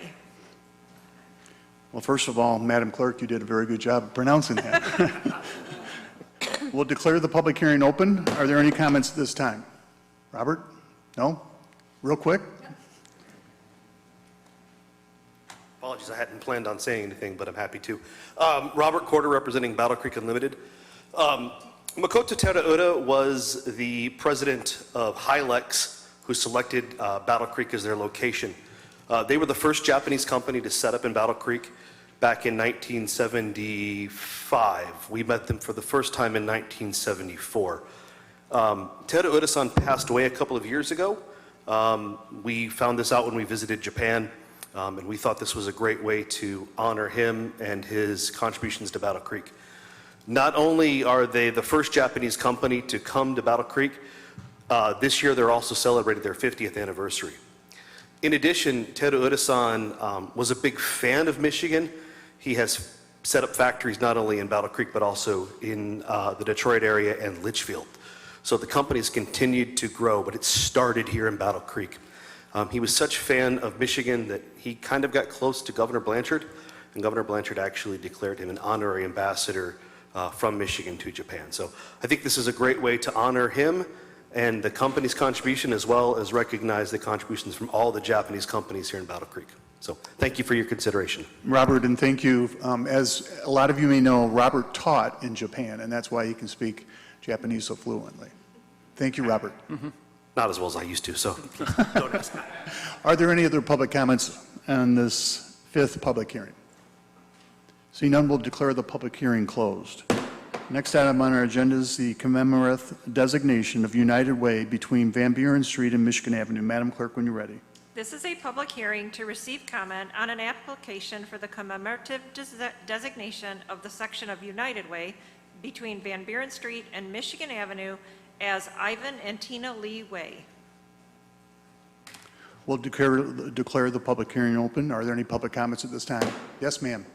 Well, first of all, Madam Clerk, you did a very good job pronouncing that. We'll declare the public hearing open. Are there any comments at this time? Robert? No? Real quick? Apologies, I hadn't planned on saying anything, but I'm happy to. Robert Corder, representing Battle Creek Unlimited. Makoto Terauda was the president of Hilex, who selected Battle Creek as their location. They were the first Japanese company to set up in Battle Creek back in 1975. We met them for the first time in 1974. Terauda-san passed away a couple of years ago. We found this out when we visited Japan, and we thought this was a great way to honor him and his contributions to Battle Creek. Not only are they the first Japanese company to come to Battle Creek, this year they're also celebrating their 50th anniversary. In addition, Terauda-san was a big fan of Michigan. He has set up factories not only in Battle Creek, but also in the Detroit area and Litchfield. So the company's continued to grow, but it started here in Battle Creek. He was such a fan of Michigan that he kind of got close to Governor Blanchard, and Governor Blanchard actually declared him an honorary ambassador from Michigan to Japan. So I think this is a great way to honor him and the company's contribution, as well as recognize the contributions from all the Japanese companies here in Battle Creek. So thank you for your consideration. Robert, and thank you. As a lot of you may know, Robert taught in Japan, and that's why he can speak Japanese so fluently. Thank you, Robert. Not as well as I used to, so don't ask me. Are there any other public comments on this fifth public hearing? Seeing none, we'll declare the public hearing closed. Next item on our agenda is the commemorative designation of United Way between Van Buren Street and Michigan Avenue. Madam Clerk, when you're ready. This is a public hearing to receive comment on an application for the commemorative designation of the section of United Way between Van Buren Street and Michigan Avenue as Ivan and Tina Lee Way. We'll declare the public hearing open. Are there any public comments at this time? Yes, ma'am.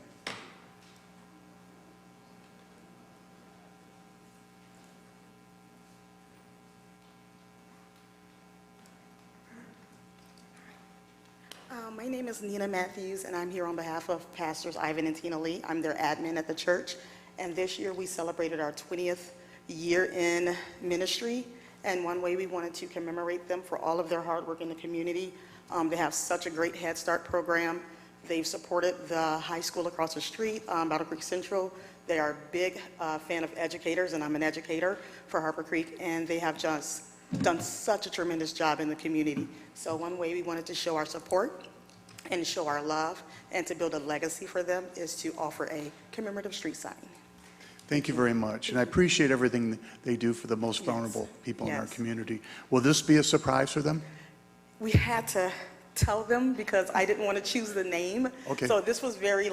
My name is Nina Matthews, and I'm here on behalf of Pastors Ivan and Tina Lee. I'm their admin at the church, and this year we celebrated our 20th year in ministry, and one way we wanted to commemorate them for all of their hard work in the community. They have such a great Head Start program. They've supported the high school across the street, Battle Creek Central. They are a big fan of educators, and I'm an educator for Harper Creek, and they have just done such a tremendous job in the community. So one way we wanted to show our support and show our love and to build a legacy for them is to offer a commemorative street sign. Thank you very much, and I appreciate everything they do for the most vulnerable people in our community. Will this be a surprise for them? We had to tell them because I didn't want to choose the name. Okay. So this was very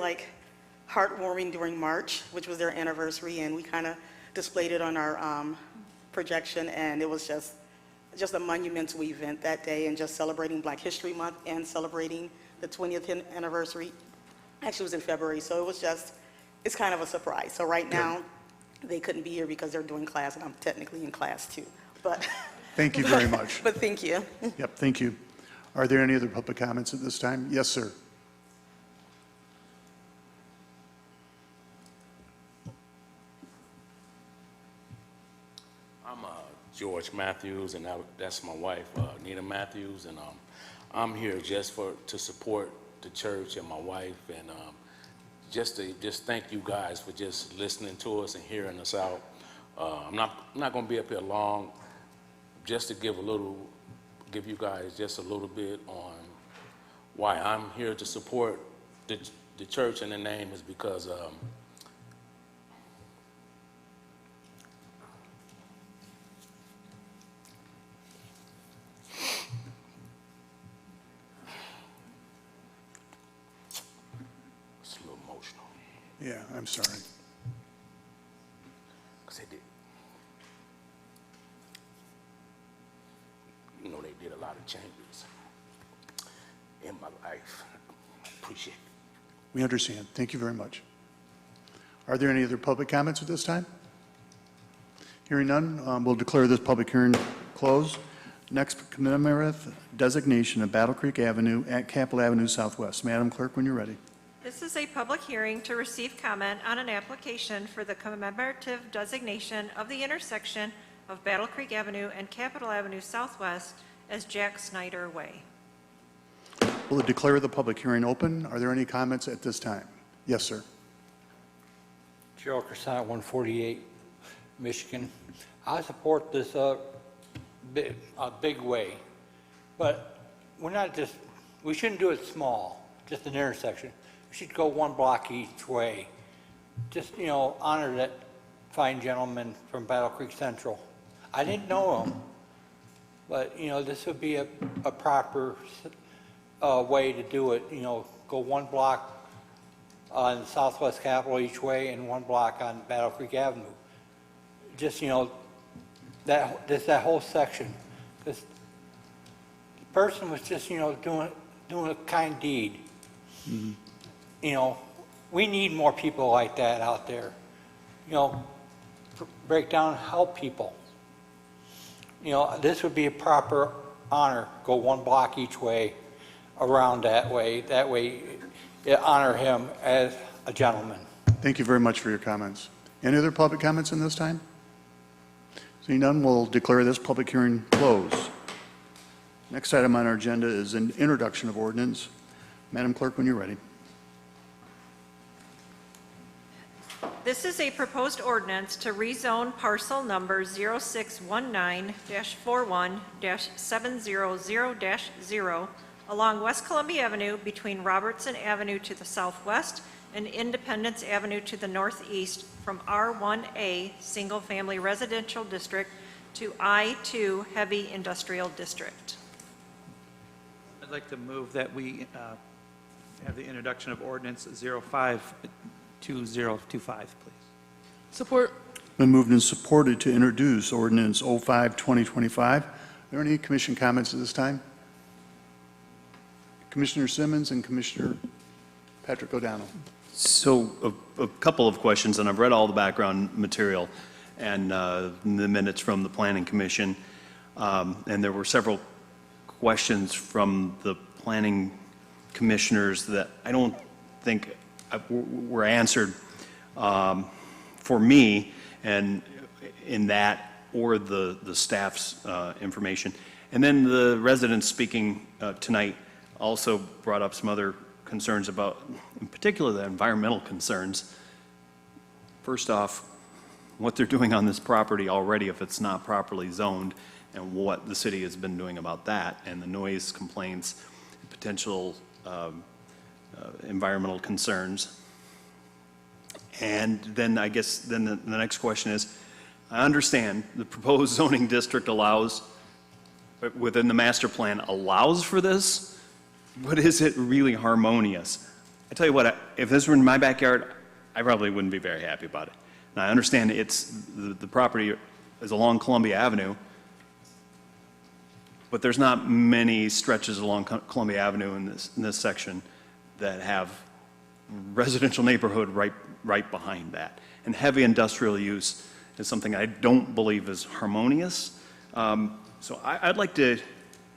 heartwarming during March, which was their anniversary, and we kind of displayed it on our projection, and it was just a monumental event that day, and just celebrating Black History Month and celebrating the 20th anniversary. Actually, it was in February, so it's kind of a surprise. So right now, they couldn't be here because they're doing class, and I'm technically in class too. But Thank you very much. But thank you. Yep, thank you. Are there any other public comments at this time? Yes, sir. I'm George Matthews, and that's my wife, Nina Matthews, and I'm here just to support the church and my wife, and just thank you guys for just listening to us and hearing us out. I'm not going to be up here long, just to give you guys just a little bit on why I'm here to support the church, and the name is because it's a little emotional. Yeah, I'm sorry. 'Cause they did a lot of changes in my life. I appreciate it. We understand. Thank you very much. Are there any other public comments at this time? Hearing none, we'll declare this public hearing closed. Next, commemorative designation of Battle Creek Avenue at Capitol Avenue Southwest. Madam Clerk, when you're ready. This is a public hearing to receive comment on an application for the commemorative designation of the intersection of Battle Creek Avenue and Capitol Avenue Southwest as Jack Snyder Way. We'll declare the public hearing open. Are there any comments at this time? Yes, sir. Cheryl Croissant, 148, Michigan. I support this big way, but we shouldn't do it small, just an intersection. We should go one block each way. Just, honor that fine gentleman from Battle Creek Central. I didn't know him, but, this would be a proper way to do it. Go one block on Southwest Capitol each way and one block on Battle Creek Avenue. Just, that whole section. This person was just, doing a kind deed. Mm-hmm. We need more people like that out there. Break down, help people. This would be a proper honor. Go one block each way around that way. That way, honor him as a gentleman. Thank you very much for your comments. Any other public comments in this time? Seeing none, we'll declare this public hearing closed. Next item on our agenda is an introduction of ordinance. Madam Clerk, when you're ready. This is a proposed ordinance to rezone parcel number 0619-41-700-0 along West Columbia Avenue between Robertson Avenue to the southwest and Independence Avenue to the northeast from R1A Single Family Residential District to I2 Heavy Industrial District. I'd like to move that we have the introduction of ordinance 052025, please. Support. Been moved and supported to introduce ordinance 05-2025. Are there any commission comments at this time? Commissioner Simmons and Commissioner Patrick O'Donnell. So a couple of questions, and I've read all the background material and the minutes from the Planning Commission, and there were several questions from the Planning Commissioners that I don't think were answered for me, and in that or the staff's information. And then the residents speaking tonight also brought up some other concerns about, in particular, the environmental concerns. First off, what they're doing on this property already if it's not properly zoned, and what the city has been doing about that, and the noise complaints, potential environmental concerns. And then I guess then the next question is, I understand the proposed zoning district allows, within the master plan, allows for this, but is it really harmonious? I tell you what, if this were in my backyard, I probably wouldn't be very happy about it. Now, I understand it's, the property is along Columbia Avenue, but there's not many stretches along Columbia Avenue in this section that have residential neighborhood right behind that. And heavy industrial use is something I don't believe is harmonious. So I'd like to,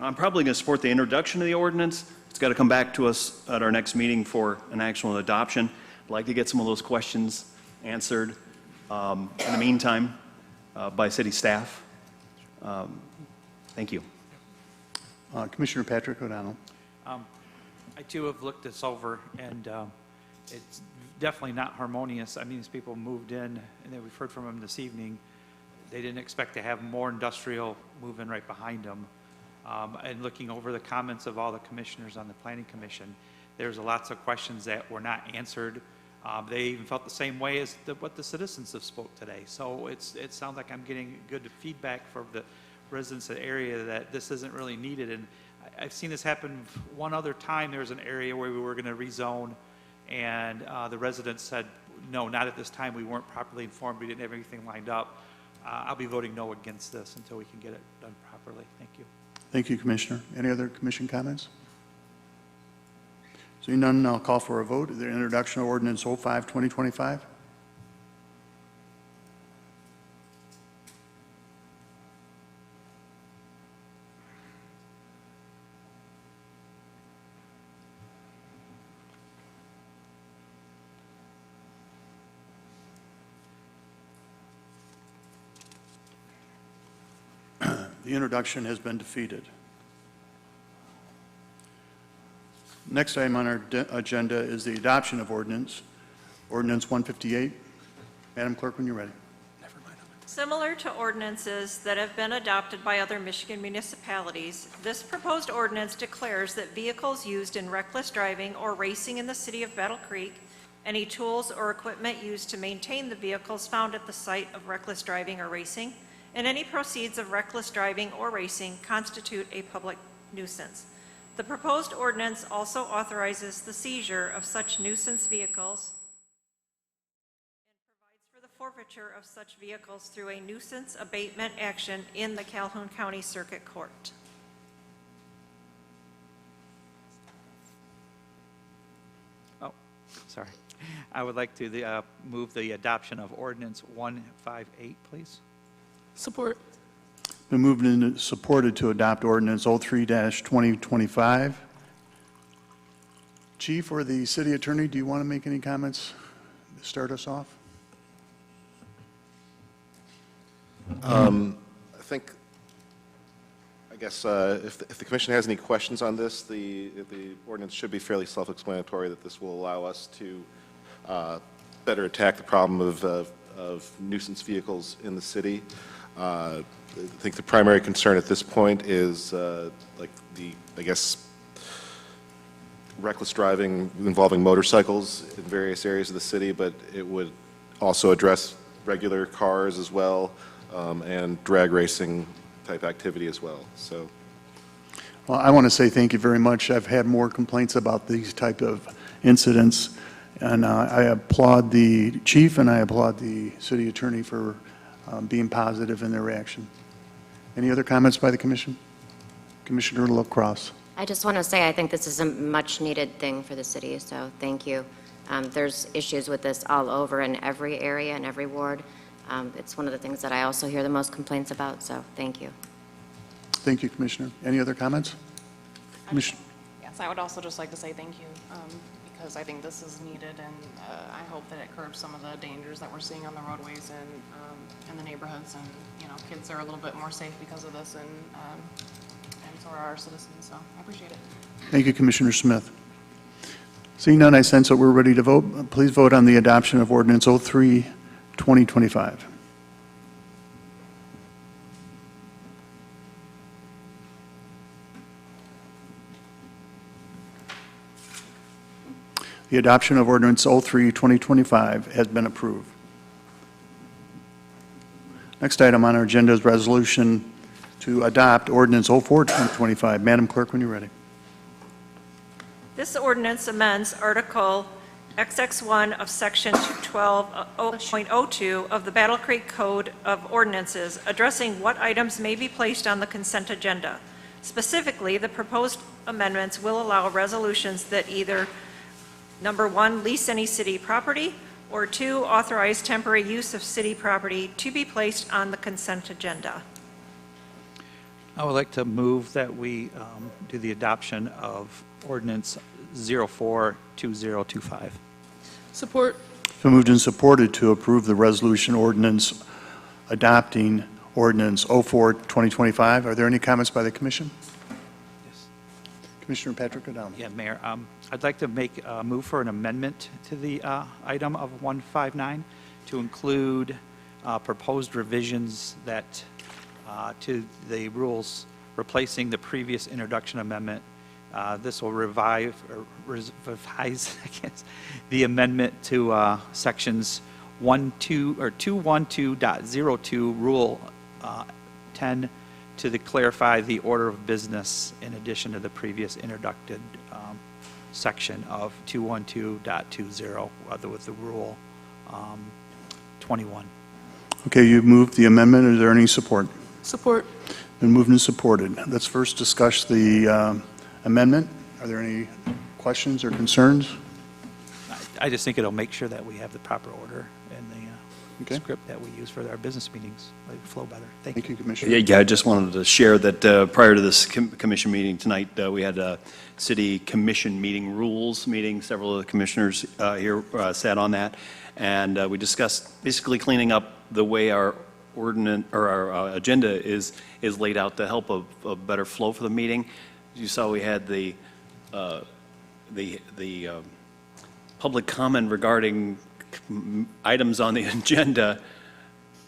I'm probably going to support the introduction of the ordinance. It's got to come back to us at our next meeting for an actual adoption. I'd like to get some of those questions answered in the meantime by city staff. Thank you. Commissioner Patrick O'Donnell. I too have looked this over, and it's definitely not harmonious. I mean, these people moved in, and then we've heard from them this evening. They didn't expect to have more industrial move in right behind them. And looking over the comments of all the commissioners on the Planning Commission, there's lots of questions that were not answered. They even felt the same way as what the citizens have spoke today. So it sounds like I'm getting good feedback from the residents of the area that this isn't really needed. And I've seen this happen one other time. There was an area where we were going to rezone, and the residents said, no, not at this time. We weren't properly informed. We didn't have everything lined up. I'll be voting no against this until we can get it done properly. Thank you. Thank you, Commissioner. Any other commission comments? Seeing none, I'll call for a vote. The introduction of ordinance 05-2025. The introduction has been defeated. Next item on our agenda is the adoption of ordinance 158. Madam Clerk, when you're ready. Similar to ordinances that have been adopted by other Michigan municipalities, this proposed ordinance declares that vehicles used in reckless driving or racing in the city of Battle Creek, any tools or equipment used to maintain the vehicles found at the site of reckless driving or racing, and any proceeds of reckless driving or racing constitute a public nuisance. The proposed ordinance also authorizes the seizure of such nuisance vehicles and provides for the forfeiture of such vehicles through a nuisance abatement action in the Calhoun County Circuit Court. Oh, sorry. I would like to move the adoption of ordinance 158, please. Support. Been moved and supported to adopt ordinance 03-2025. Chief or the city attorney, do you want to make any comments to start us off? I guess if the commission has any questions on this, the ordinance should be fairly self-explanatory, that this will allow us to better attack the problem of nuisance vehicles in the city. I think the primary concern at this point is reckless driving involving motorcycles in various areas of the city, but it would also address regular cars as well, and drag racing type activity as well. So, Well, I want to say thank you very much. I've had more complaints about these type of incidents, and I applaud the chief and I applaud the city attorney for being positive in their reaction. Any other comments by the commission? Commissioner LaCrosse. I just want to say I think this is a much-needed thing for the city, so thank you. There's issues with this all over in every area and every ward. It's one of the things that I also hear the most complaints about, so thank you. Thank you, Commissioner. Any other comments? Yes, I would also just like to say thank you, because I think this is needed, and I hope that it curbs some of the dangers that we're seeing on the roadways and in the neighborhoods, and kids are a little bit more safe because of this, and so are our citizens. So I appreciate it. Thank you, Commissioner Smith. Seeing none, I sense that we're ready to vote. Please vote on the adoption of ordinance 03, 2025. The adoption of ordinance 03, 2025 has been approved. Next item on our agenda is resolution to adopt ordinance 04, 2025. Madam Clerk, when you're ready. This ordinance amends Article XX1 of Section 212.02 of the Battle Creek Code of Ordinances, addressing what items may be placed on the consent agenda. Specifically, the proposed amendments will allow resolutions that either, number one, lease any city property, or two, authorize temporary use of city property to be placed on the consent agenda. I would like to move that we do the adoption of ordinance 042025. Support. So moved and supported to approve the resolution ordinance adopting ordinance 04, 2025. Are there any comments by the commission? Yes. Commissioner Patrick O'Donnell. Yeah, Mayor, I'd like to make a move for an amendment to the item of 159 to include proposed revisions that to the rules replacing the previous introduction amendment. This will revise, I guess, the amendment to sections 212.02 Rule 10 to clarify the order of business in addition to the previous introduced section of 212.20 with the Rule 21. Okay, you've moved the amendment. Is there any support? Support. Been moved and supported. Let's first discuss the amendment. Are there any questions or concerns? I just think it'll make sure that we have the proper order and the Okay. script that we use for our business meetings. They flow better. Thank Thank you. you, Commissioner. Yeah, I just wanted to share that prior to this commission meeting tonight, we had a city commission meeting rules meeting. Several of the commissioners here sat on that, and we discussed basically cleaning up the way our ordinance or our agenda is laid out to help a better flow for the meeting. You saw we had the public comment regarding items on the agenda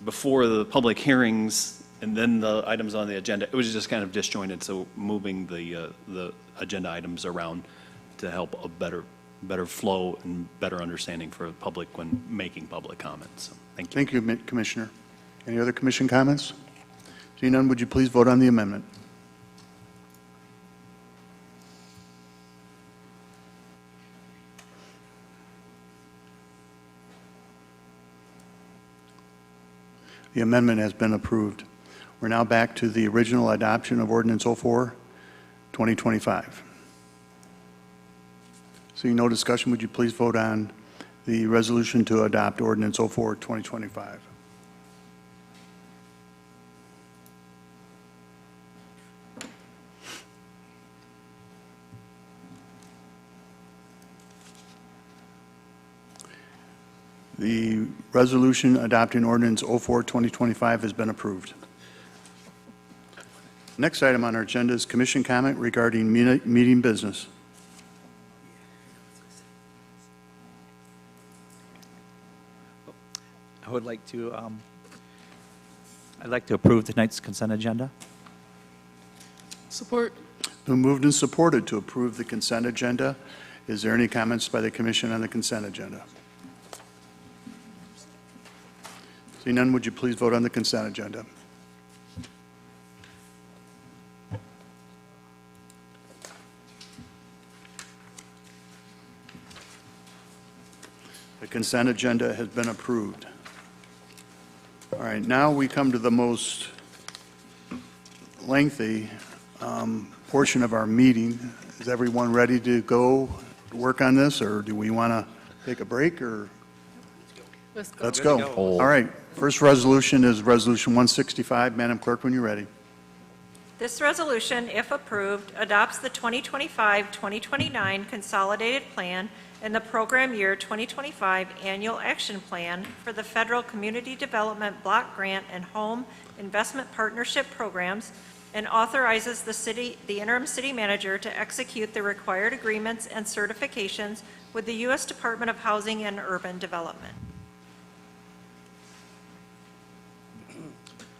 before the public hearings and then the items on the agenda. It was just kind of disjointed, so moving the agenda items around to help a better flow and better understanding for the public when making public comments. So, thank you. Thank you, Commissioner. Any other commission comments? Seeing none, would you please vote on the amendment? The amendment has been approved. We're now back to the original adoption of ordinance 04, 2025. Seeing no discussion, would you please vote on the resolution to adopt ordinance 04, 2025? The resolution adopting ordinance 04, 2025 has been approved. Next item on our agenda is commission comment regarding meeting business. I would like to, I'd like to approve tonight's consent agenda. Support. Been moved and supported to approve the consent agenda. Is there any comments by the commission on the consent agenda? Seeing none, would you please vote on the consent agenda? The consent agenda has been approved. All right, now we come to the most lengthy portion of our meeting. Is everyone ready to go work on this, or do we want to take a break, or? Let's go. All right, first resolution is Resolution 165. Madam Clerk, when you're ready. This resolution, if approved, adopts the 2025-2029 Consolidated Plan and the Program Year 2025 Annual Action Plan for the Federal Community Development Block Grant and Home Investment Partnership Programs, and authorizes the interim city manager to execute the required agreements and certifications with the U.S. Department of Housing and Urban Development.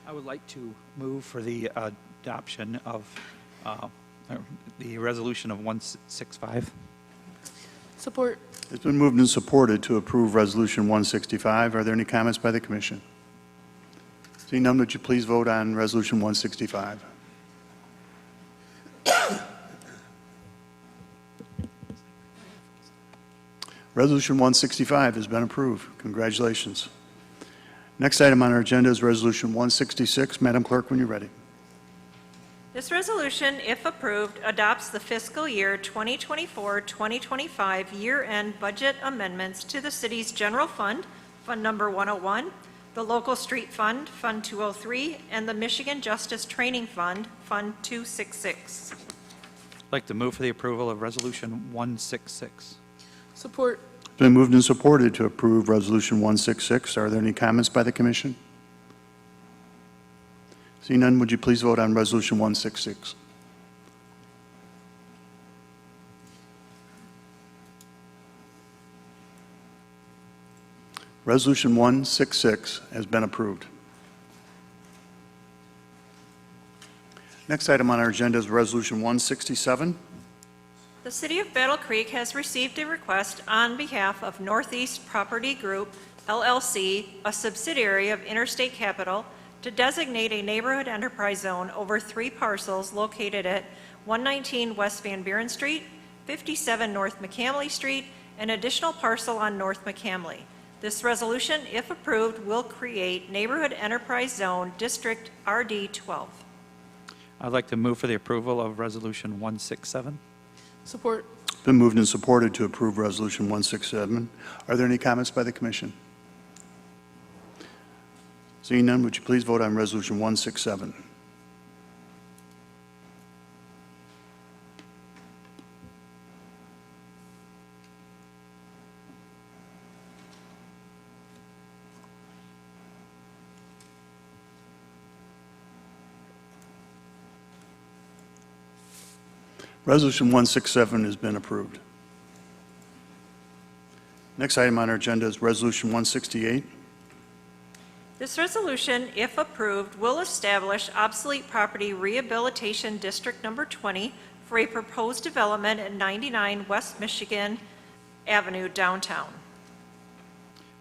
I would like to move for the adoption of the resolution of 165. Support. It's been moved and supported to approve Resolution 165. Are there any comments by the commission? Seeing none, would you please vote on Resolution 165? Resolution 165 has been approved. Congratulations. Next item on our agenda is Resolution 166. Madam Clerk, when you're ready. This resolution, if approved, adopts the fiscal year 2024-2025 year-end budget amendments to the city's general fund, Fund Number 101, the Local Street Fund, Fund 203, and the Michigan Justice Training Fund, Fund 266. I'd like to move for the approval of Resolution 166. Support. It's been moved and supported to approve Resolution 166. Are there any comments by the commission? Seeing none, would you please vote on Resolution 166? Resolution 166 has been approved. Next item on our agenda is Resolution 167. The City of Battle Creek has received a request on behalf of Northeast Property Group, LLC, a subsidiary of Interstate Capital, to designate a neighborhood enterprise zone over 3 parcels located at 119 West Van Buren Street, 57 North McCamley Street, an additional parcel on North McCamley. This resolution, if approved, will create Neighborhood Enterprise Zone District RD 12. I'd like to move for the approval of Resolution 167. Support. It's been moved and supported to approve Resolution 167. Are there any comments by the commission? Seeing none, would you please vote on Resolution 167? Resolution 167 has been approved. Next item on our agenda is Resolution 168. This resolution, if approved, will establish obsolete property rehabilitation district number 20 for a proposed development at 99 West Michigan Avenue downtown.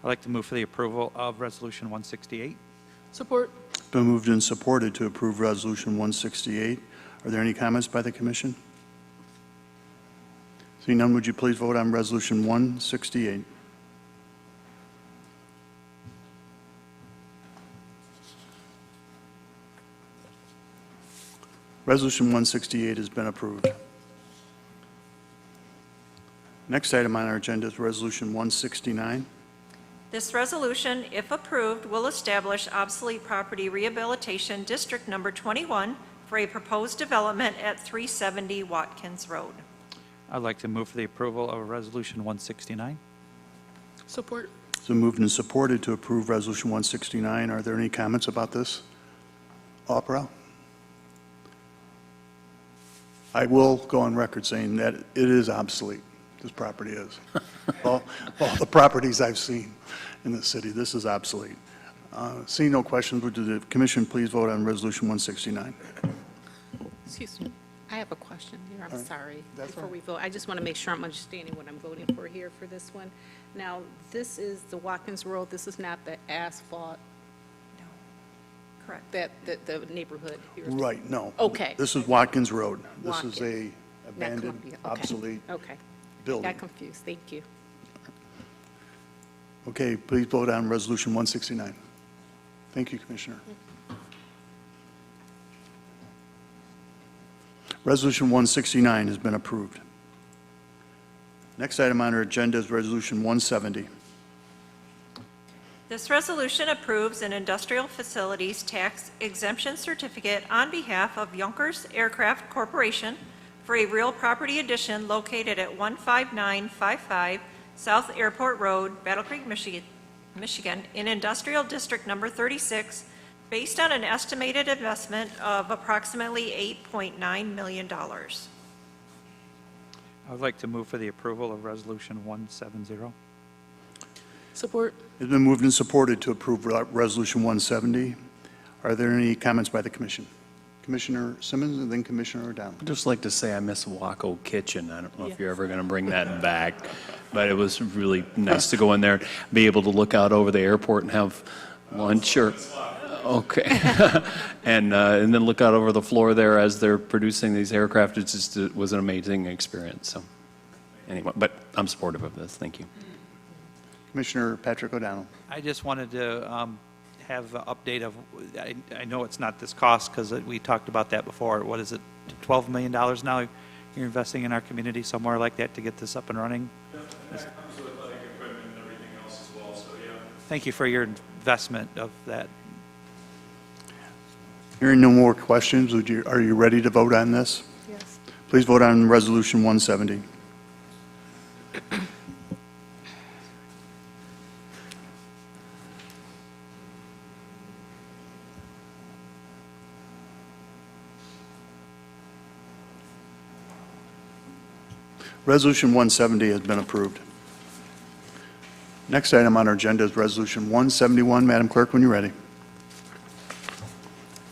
I'd like to move for the approval of Resolution 168. Support. It's been moved and supported to approve Resolution 168. Are there any comments by the commission? Seeing none, would you please vote on Resolution 168? Resolution 168 has been approved. Next item on our agenda is Resolution 169. This resolution, if approved, will establish obsolete property rehabilitation district number 21 for a proposed development at 370 Watkins Road. I'd like to move for the approval of Resolution 169. Support. So moved and supported to approve Resolution 169. Are there any comments about this? Opera? I will go on record saying that it is obsolete. This property is. all the properties I've seen in the city, this is obsolete. Seeing no questions, would the commission please vote on Resolution 169? Excuse me. I have a question here. I'm sorry. That's Before all right. we vote, I just want to make sure I'm understanding what I'm voting for here for this one. Now, this is the Watkins Road. This is not the asphalt. No. Correct. That the neighborhood here. Right, no. Okay. This is Watkins Road. This is Watkins. a Not abandoned, Columbia. Okay. obsolete Okay. building. Got confused. Thank you. Okay, please vote on Resolution 169. Thank you, Commissioner. Resolution 169 has been approved. Next item on our agenda is Resolution 170. This resolution approves an industrial facilities tax exemption certificate on behalf of Yonkers Aircraft Corporation for a real property addition located at 15955 South Airport Road, Battle Creek, Michigan, in Industrial District Number 36, based on an estimated investment of approximately $8.9 million. I would like to move for the approval of Resolution 170. Support. It's been moved and supported to approve Resolution 170. Are there any comments by the commission? Commissioner Simmons and then Commissioner O'Donnell. I'd just like to say I miss Waco Kitchen. I don't know if you're ever going to bring that back, but it was really nice to go in there, be able to look out over the airport and have lunch or, okay. And then look out over the floor there as they're producing these aircraft. It was an amazing experience. So anyway, but I'm supportive of this. Thank you. Commissioner Patrick O'Donnell. I just wanted to have an update of, I know it's not this cost because we talked about that before. What is it, $12 million now you're investing in our community, somewhere like that, to get this up and running? Yeah, that comes with like equipment and everything else as well, so yeah. Thank you for your investment of that. Hearing no more questions, are you ready to vote on this? Yes. Please vote on Resolution 170. Resolution 170 has been approved. Next item on our agenda is Resolution 171. Madam Clerk, when you're ready.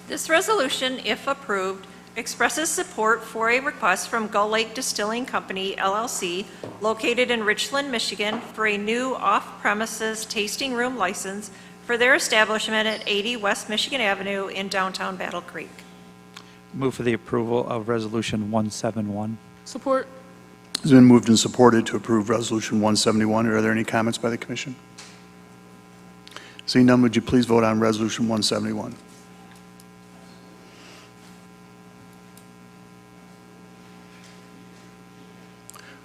This resolution, if approved, expresses support for a request from Gull Lake Distilling Company, LLC, located in Richland, Michigan, for a new off-premises tasting room license for their establishment at 80 West Michigan Avenue in downtown Battle Creek. Move for the approval of Resolution 171. Support. It's been moved and supported to approve Resolution 171. Are there any comments by the commission? Seeing none, would you please vote on Resolution 171?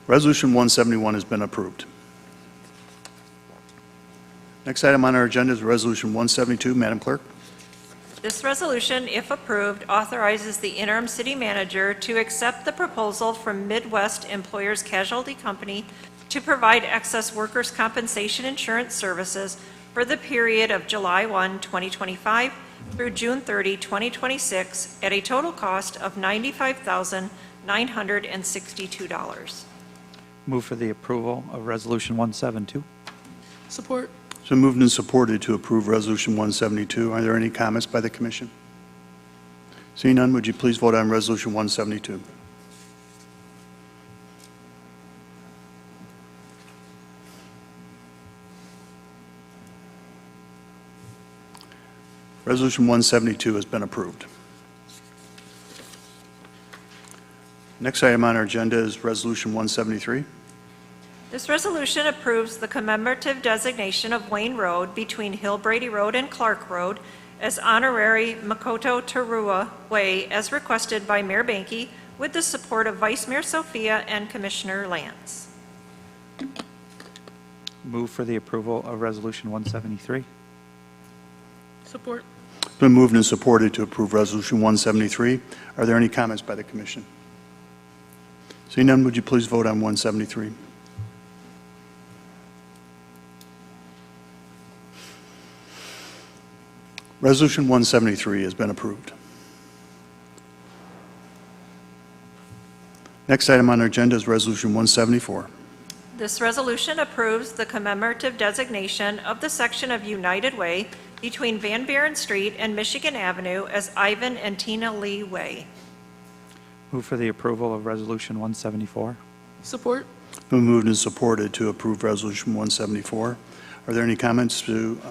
Resolution 171 has been approved. Next item on our agenda is Resolution 172. Madam Clerk. This resolution, if approved, authorizes the interim city manager to accept the proposal from Midwest Employers Casualty Company to provide excess workers' compensation insurance services for the period of July 1, 2025 through June 30, 2026, at a total cost of $95,962. Move for the approval of Resolution 172. Support. It's been moved and supported to approve Resolution 172. Are there any comments by the commission? Seeing none, would you please vote on Resolution 172? Resolution 172 has been approved. Next item on our agenda is Resolution 173. This resolution approves the commemorative designation of Wayne Road between Hillbrady Road and Clark Road as honorary Makoto Tarua Way as requested by Mayor Banky with the support of Vice Mayor Sophia and Commissioner Lance. Move for the approval of Resolution 173. Support. It's been moved and supported to approve Resolution 173. Are there any comments by the commission? Seeing none, would you please vote on 173? Resolution 173 has been approved. Next item on our agenda is Resolution 174. This resolution approves the commemorative designation of the section of United Way between Van Buren Street and Michigan Avenue as Ivan and Tina Lee Way. Move for the approval of Resolution 174. Support. Been moved and supported to approve Resolution 174. Are there any comments to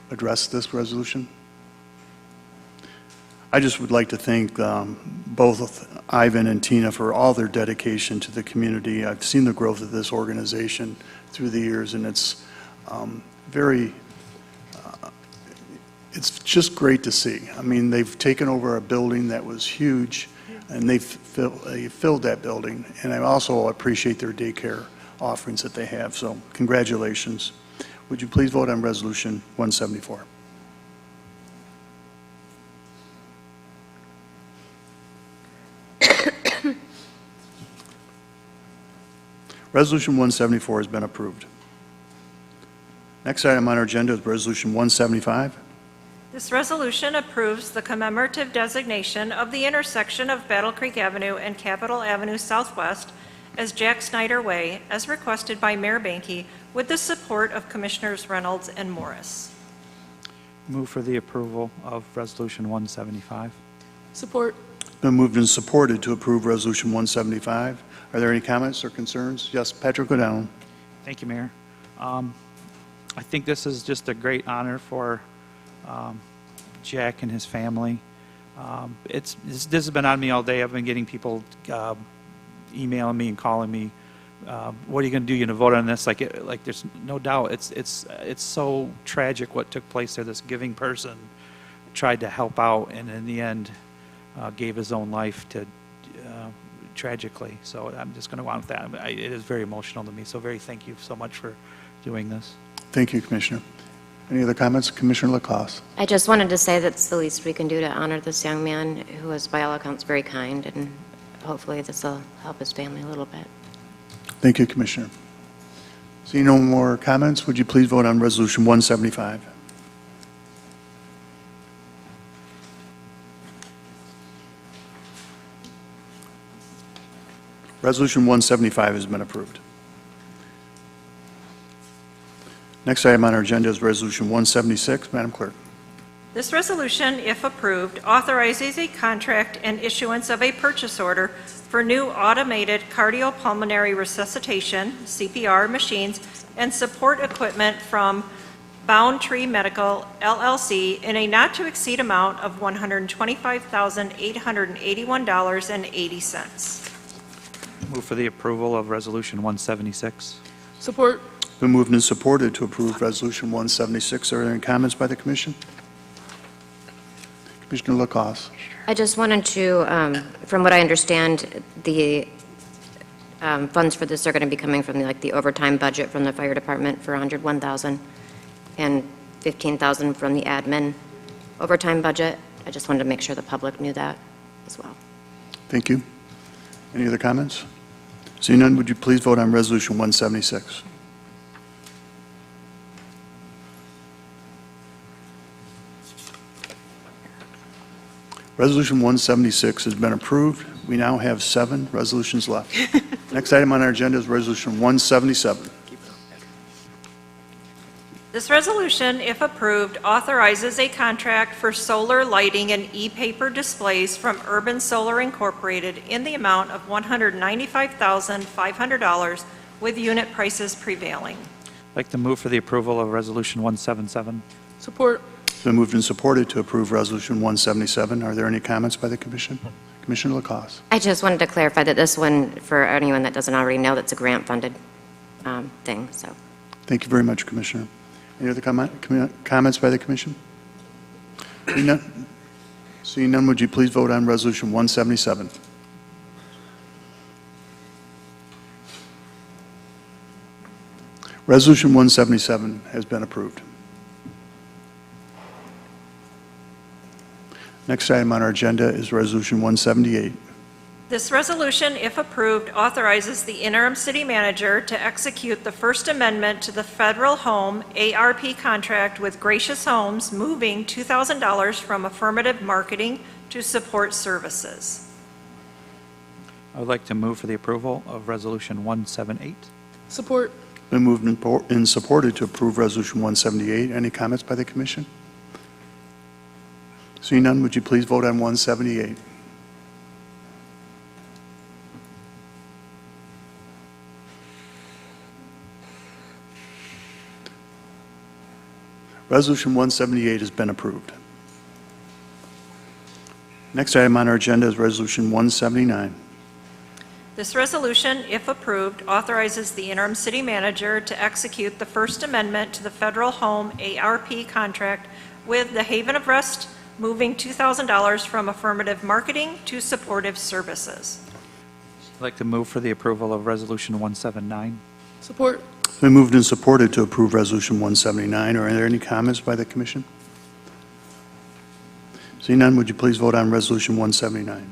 address this resolution? I just would like to thank both Ivan and Tina for all their dedication to the community. I've seen the growth of this organization through the years, and it's it's just great to see. I mean, they've taken over a building that was huge, and they filled that building. And I also appreciate their daycare offerings that they have. So congratulations. Would you please vote on Resolution 174? Resolution 174 has been approved. Next item on our agenda is Resolution 175. This resolution approves the commemorative designation of the intersection of Battle Creek Avenue and Capitol Avenue Southwest as Jack Snyder Way, as requested by Mayor Banky, with the support of Commissioners Reynolds and Morris. Move for the approval of Resolution 175. Support. Been moved and supported to approve Resolution 175. Are there any comments or concerns? Yes, Patrick O'Donnell. Thank you, Mayor. I think this is just a great honor for Jack and his family. This has been on me all day. I've been getting people emailing me and calling me. What are you going to do? You going to vote on this? Like there's no doubt. It's so tragic what took place there. This giving person tried to help out, and in the end, gave his own life to tragically. So I'm just going to go on with that. It is very emotional to me. So thank you so much for doing this. Thank you, Commissioner. Any other comments? Commissioner LaCosse. I just wanted to say that's the least we can do to honor this young man who was, by all accounts, very kind, and hopefully this will help his family a little bit. Thank you, Commissioner. Seeing no more comments, would you please vote on Resolution 175? Resolution 175 has been approved. Next item on our agenda is Resolution 176. Madam Clerk. This resolution, if approved, authorizes a contract and issuance of a purchase order for new automated cardiopulmonary resuscitation, CPR machines, and support equipment from Bound Tree Medical LLC in a not-to-exceed amount of $125,881.80. Move for the approval of Resolution 176. Support. Been moved and supported to approve Resolution 176. Are there any comments by the Commission? Commissioner LaCosse. I just wanted to, from what I understand, the funds for this are going to be coming from the overtime budget from the fire department for $101,000 and $15,000 from the admin overtime budget. I just wanted to make sure the public knew that as well. Thank you. Any other comments? Seeing none, would you please vote on Resolution 176? Resolution 176 has been approved. We now have 7 resolutions left. Next item on our agenda is Resolution 177. This resolution, if approved, authorizes a contract for solar lighting and e-paper displays from Urban Solar Incorporated in the amount of $195,500 with unit prices prevailing. I'd like to move for the approval of Resolution 177. Support. It's been moved and supported to approve Resolution 177. Are there any comments by the Commission? Commissioner LaCosse. I just wanted to clarify that this one, for anyone that doesn't already know, that's a grant-funded thing, so. Thank you very much, Commissioner. Any other comments by the Commission? Seeing none, would you please vote on Resolution 177? Resolution 177 has been approved. Next item on our agenda is Resolution 178. This resolution, if approved, authorizes the interim city manager to execute the First Amendment to the Federal Home ARP contract with Gracious Homes, moving $2,000 from affirmative marketing to support services. I would like to move for the approval of Resolution 178. Support. Been moved and supported to approve Resolution 178. Any comments by the Commission? Seeing none, would you please vote on 178? Resolution 178 has been approved. Next item on our agenda is Resolution 179. This resolution, if approved, authorizes the interim city manager to execute the First Amendment to the Federal Home ARP contract with the Haven of Rest, moving $2,000 from affirmative marketing to supportive services. I'd like to move for the approval of Resolution 179. Support. It's been moved and supported to approve Resolution 179. Are there any comments by the Commission? Seeing none, would you please vote on Resolution 179?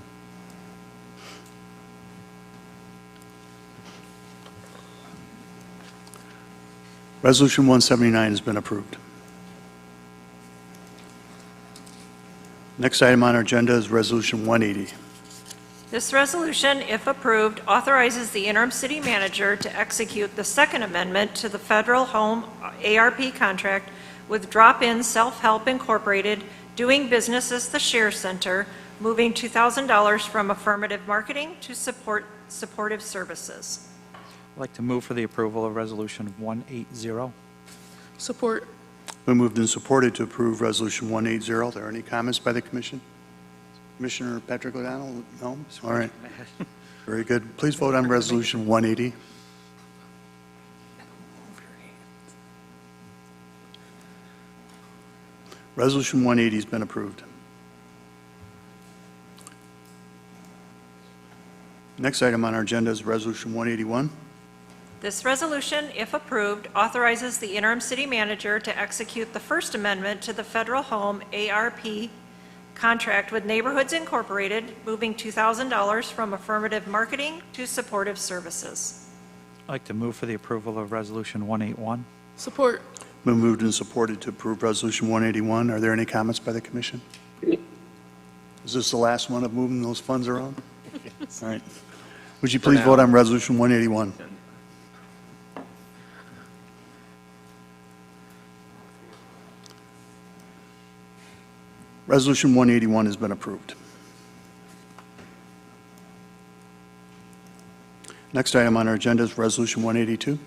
Resolution 179 has been approved. Next item on our agenda is Resolution 180. This resolution, if approved, authorizes the interim city manager to execute the Second Amendment to the Federal Home ARP contract with Drop-In Self-Help Incorporated, doing business as the Share Center, moving $2,000 from affirmative marketing to supportive services. I'd like to move for the approval of Resolution 180. Support. Been moved and supported to approve Resolution 180. Are there any comments by the commission? Commissioner Patrick O'Donnell? No? All right. Very good. Please vote on Resolution 180. Resolution 180 has been approved. Next item on our agenda is Resolution 181. This resolution, if approved, authorizes the interim city manager to execute the First Amendment to the Federal Home ARP contract with Neighborhoods Incorporated, moving $2,000 from affirmative marketing to supportive services. I'd like to move for the approval of Resolution 181. Support. Been moved and supported to approve Resolution 181. Are there any comments by the commission? Is this the last one of moving those funds around? All right. Would you please vote on Resolution 181? Resolution 181 has been approved. Next item on our agenda is Resolution 182.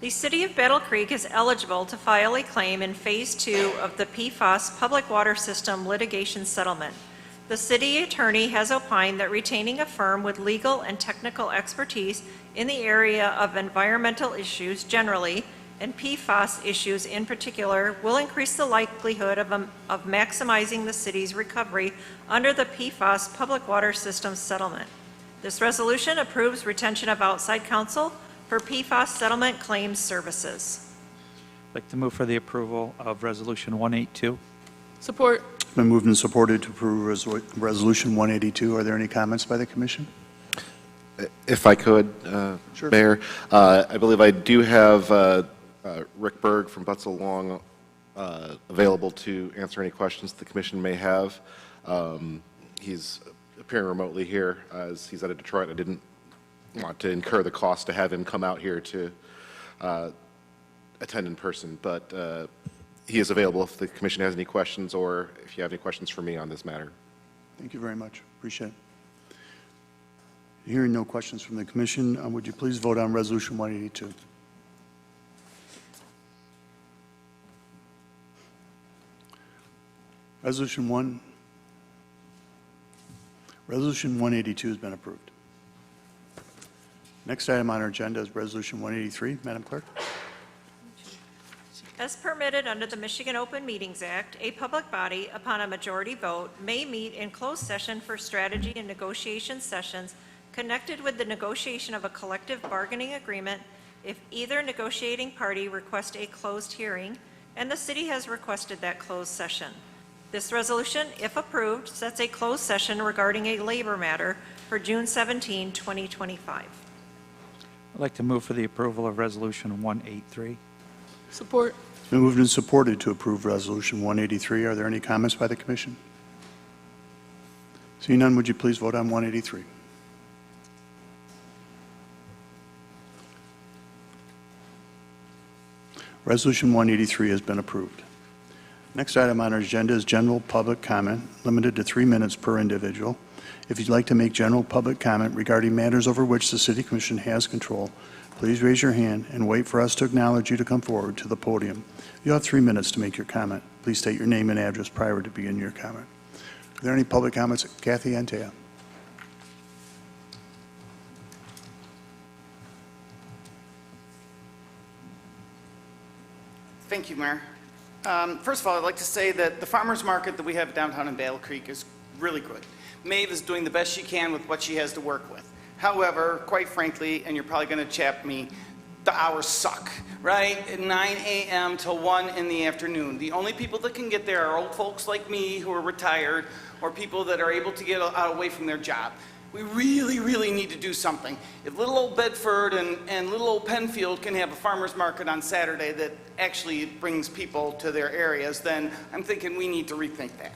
The City of Battle Creek is eligible to file a claim in Phase 2 of the PFAS Public Water System litigation settlement. The city attorney has opined that retaining a firm with legal and technical expertise in the area of environmental issues generally and PFAS issues in particular will increase the likelihood of maximizing the city's recovery under the PFAS Public Water System settlement. This resolution approves retention of outside counsel for PFAS settlement claims services. I'd like to move for the approval of Resolution 182. Support. Been moved and supported to approve Resolution 182. Are there any comments by the commission? If I could, Sure. Mayor, I believe I do have Rick Berg from Butzel Long available to answer any questions the commission may have. He's appearing remotely here as he's out of Detroit. I didn't want to incur the cost to have him come out here to attend in person, but he is available if the commission has any questions or if you have any questions for me on this matter. Thank you very much. Appreciate it. Hearing no questions from the commission, would you please vote on Resolution 182? Resolution 182 has been approved. Next item on our agenda is Resolution 183. Madam Clerk? As permitted under the Michigan Open Meetings Act, a public body, upon a majority vote, may meet in closed session for strategy and negotiation sessions connected with the negotiation of a collective bargaining agreement if either negotiating party requests a closed hearing and the city has requested that closed session. This resolution, if approved, sets a closed session regarding a labor matter for June 17, 2025. I'd like to move for the approval of Resolution 183. Support. It's been moved and supported to approve Resolution 183. Are there any comments by the commission? Seeing none, would you please vote on 183? Resolution 183 has been approved. Next item on our agenda is general public comment, limited to 3 minutes per individual. If you'd like to make general public comment regarding matters over which the City Commission has control, please raise your hand and wait for us to acknowledge you to come forward to the podium. You have 3 minutes to make your comment. Please state your name and address prior to beginning your comment. Are there any public comments? Kathy Antea. Thank you, Mayor. First of all, I'd like to say that the farmers market that we have downtown in Battle Creek is really good. Maeve is doing the best she can with what she has to work with. However, quite frankly, and you're probably going to chap me, the hours suck, right? At 9 a.m. till 1 in the afternoon. The only people that can get there are old folks like me who are retired or people that are able to get out away from their job. We really, really need to do something. If little old Bedford and little old Penfield can have a farmer's market on Saturday that actually brings people to their areas, then I'm thinking we need to rethink that.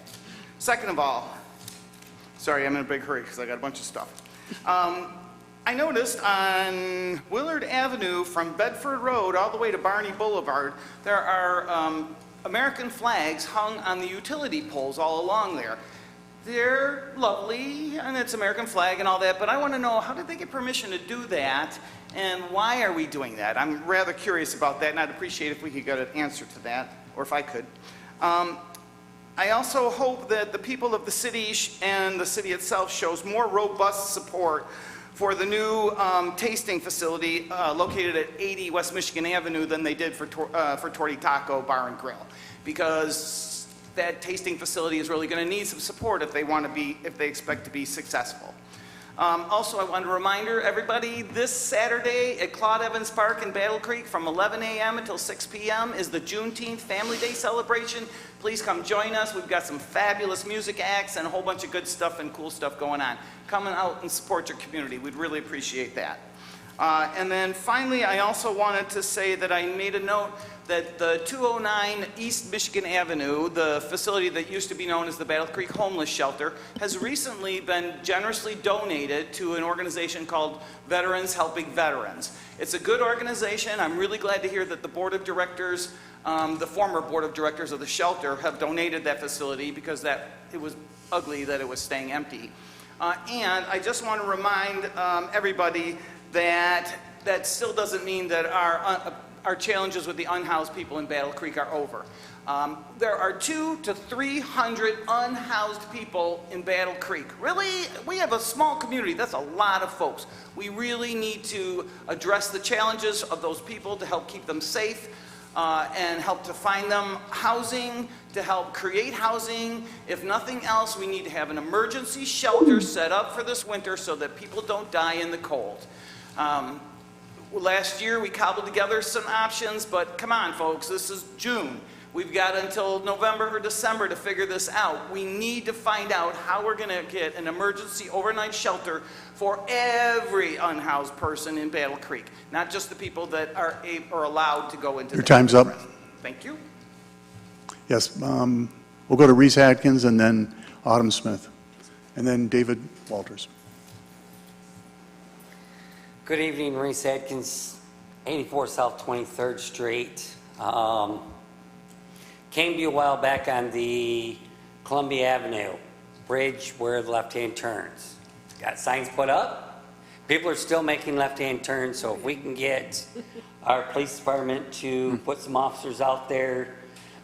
Second of all, sorry, I'm in a big hurry because I got a bunch of stuff. I noticed on Willard Avenue from Bedford Road all the way to Barney Boulevard, there are American flags hung on the utility poles all along there. They're lovely, and it's American flag and all that, but I want to know, how did they get permission to do that, and why are we doing that? I'm rather curious about that, and I'd appreciate if we could get an answer to that, or if I could. I also hope that the people of the city and the city itself shows more robust support for the new tasting facility located at 80 West Michigan Avenue than they did for Torty Taco Bar and Grill, because that tasting facility is really going to need some support if they expect to be successful. Also, I want to remind everybody, this Saturday at Claude Evans Park in Battle Creek from 11 a.m. until 6 p.m. is the Juneteenth Family Day celebration. Please come join us. We've got some fabulous music acts and a whole bunch of good stuff and cool stuff going on. Come out and support your community. We'd really appreciate that. And then finally, I also wanted to say that I made a note that the 209 East Michigan Avenue, the facility that used to be known as the Battle Creek Homeless Shelter, has recently been generously donated to an organization called Veterans Helping Veterans. It's a good organization. I'm really glad to hear that the board of directors, the former board of directors of the shelter, have donated that facility because it was ugly that it was staying empty. And I just want to remind everybody that that still doesn't mean that our challenges with the unhoused people in Battle Creek are over. There are 200 to 300 unhoused people in Battle Creek. Really, we have a small community. That's a lot of folks. We really need to address the challenges of those people to help keep them safe and help to find them housing, to help create housing. If nothing else, we need to have an emergency shelter set up for this winter so that people don't die in the cold. Last year we cobbled together some options, but come on folks, this is June. We've got until November or December to figure this out. We need to find out how we're going to get an emergency overnight shelter for every unhoused person in Battle Creek, not just the people that are allowed to go into. Your time's up. Thank you. Yes, we'll go to Reese Atkins and then Autumn Smith, and then David Walters. Good evening, Reese Atkins, 84 South 23rd Street. Came to you a while back on the Columbia Avenue bridge where the left-hand turns. Got signs put up. People are still making left-hand turns, so if we can get our police department to put some officers out there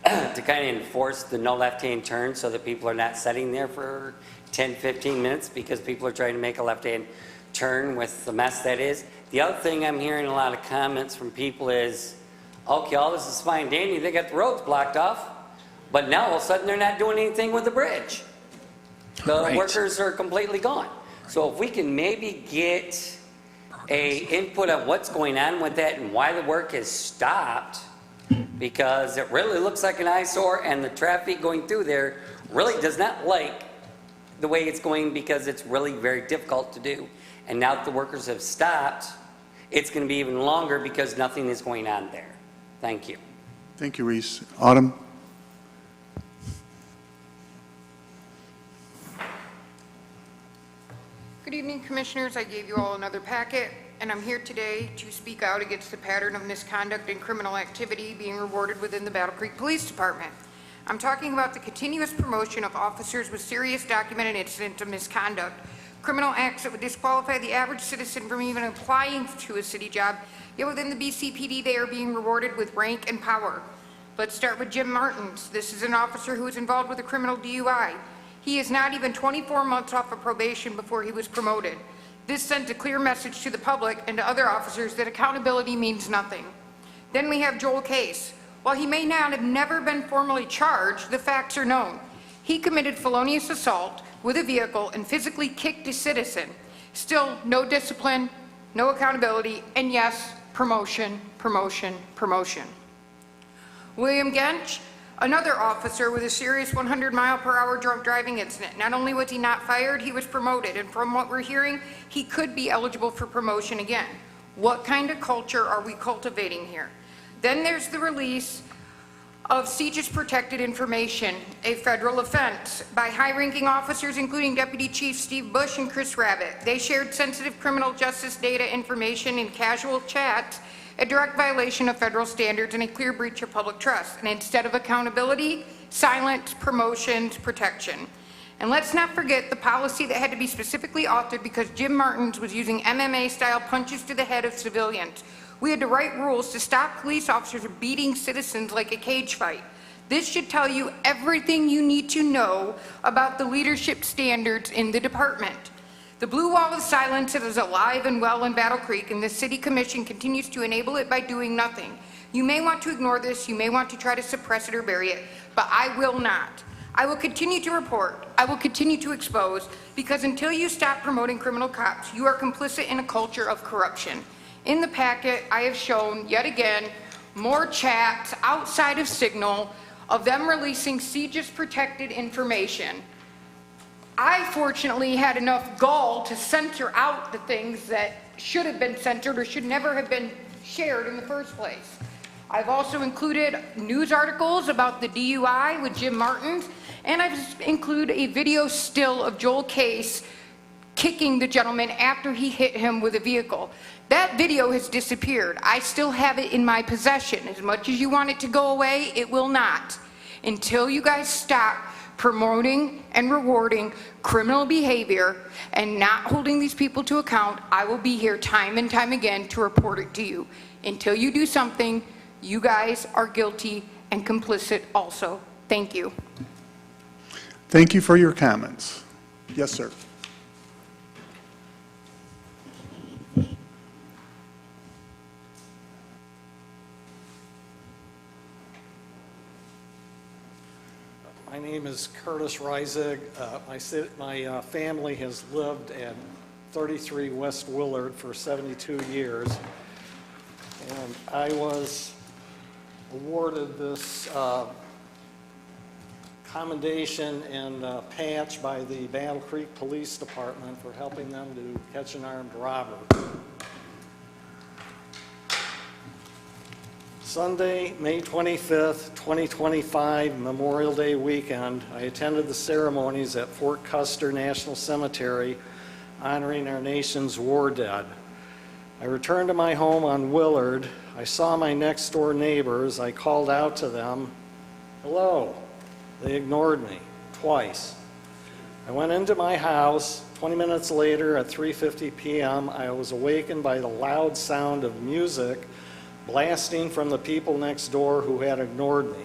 to kind of enforce the no left-hand turn so that people are not sitting there for 10, 15 minutes because people are trying to make a left-hand turn with the mess that is. The other thing I'm hearing a lot of comments from people is, okay, all this is fine, dandy, they got the roads blocked off, but now all of a sudden they're not doing anything with the bridge. The workers are completely gone. So if we can maybe get a input on what's going on with that and why the work has stopped, because it really looks like an eyesore and the traffic going through there really does not like the way it's going because it's really very difficult to do. And now that the workers have stopped, it's going to be even longer because nothing is going on there. Thank you. Thank you, Reese. Autumn? Good evening, Commissioners. I gave you all another packet, and I'm here today to speak out against the pattern of misconduct and criminal activity being rewarded within the Battle Creek Police Department. I'm talking about the continuous promotion of officers with serious documented incidents of misconduct, criminal acts that would disqualify the average citizen from even applying to a city job, yet within the BCPD they are being rewarded with rank and power. Let's start with Jim Martins. This is an officer who was involved with a criminal DUI. He is not even 24 months off of probation before he was promoted. This sent a clear message to the public and to other officers that accountability means nothing. Then we have Joel Case. While he may not have never been formally charged, the facts are known. He committed felonious assault with a vehicle and physically kicked a citizen. Still, no discipline, no accountability, and yes, promotion, promotion, promotion. William Gench, another officer with a serious 100-mile-per-hour drunk driving incident. Not only was he not fired, he was promoted, and from what we're hearing, he could be eligible for promotion again. What kind of culture are we cultivating here? Then there's the release of CJIS protected information, a federal offense, by high-ranking officers, including Deputy Chief Steve Bush and Chris Rabbitt. They shared sensitive criminal justice data information in casual chats, a direct violation of federal standards and a clear breach of public trust. And instead of accountability, silence, promotions, protection. And let's not forget the policy that had to be specifically authored because Jim Martins was using MMA-style punches to the head of civilians. We had to write rules to stop police officers from beating citizens like a cage fight. This should tell you everything you need to know about the leadership standards in the department. The blue wall of silence is alive and well in Battle Creek, and the City Commission continues to enable it by doing nothing. You may want to ignore this, you may want to try to suppress it or bury it, but I will not. I will continue to report, I will continue to expose, because until you stop promoting criminal cops, you are complicit in a culture of corruption. In the packet, I have shown, yet again, more chats outside of Signal of them releasing CJIS protected information. I fortunately had enough gall to censor out the things that should have been censored or should never have been shared in the first place. I've also included news articles about the DUI with Jim Martins, and I've included a video still of Joel Case kicking the gentleman after he hit him with a vehicle. That video has disappeared. I still have it in my possession. As much as you want it to go away, it will not. Until you guys stop promoting and rewarding criminal behavior and not holding these people to account, I will be here time and time again to report it to you. Until you do something, you guys are guilty and complicit also. Thank you. Thank you for your comments. Yes, sir. My name is Curtis Reisig. My family has lived at 33 West Willard for 72 years. And I was awarded this commendation and patch by the Battle Creek Police Department for helping them to catch an armed robber. Sunday, May 25th, 2025, Memorial Day weekend, I attended the ceremonies at Fort Custer National Cemetery honoring our nation's war dead. I returned to my home on Willard. I saw my next door neighbors. I called out to them, "Hello." They ignored me twice. I went into my house. 20 minutes later at 3:50 p.m., I was awakened by the loud sound of music blasting from the people next door who had ignored me.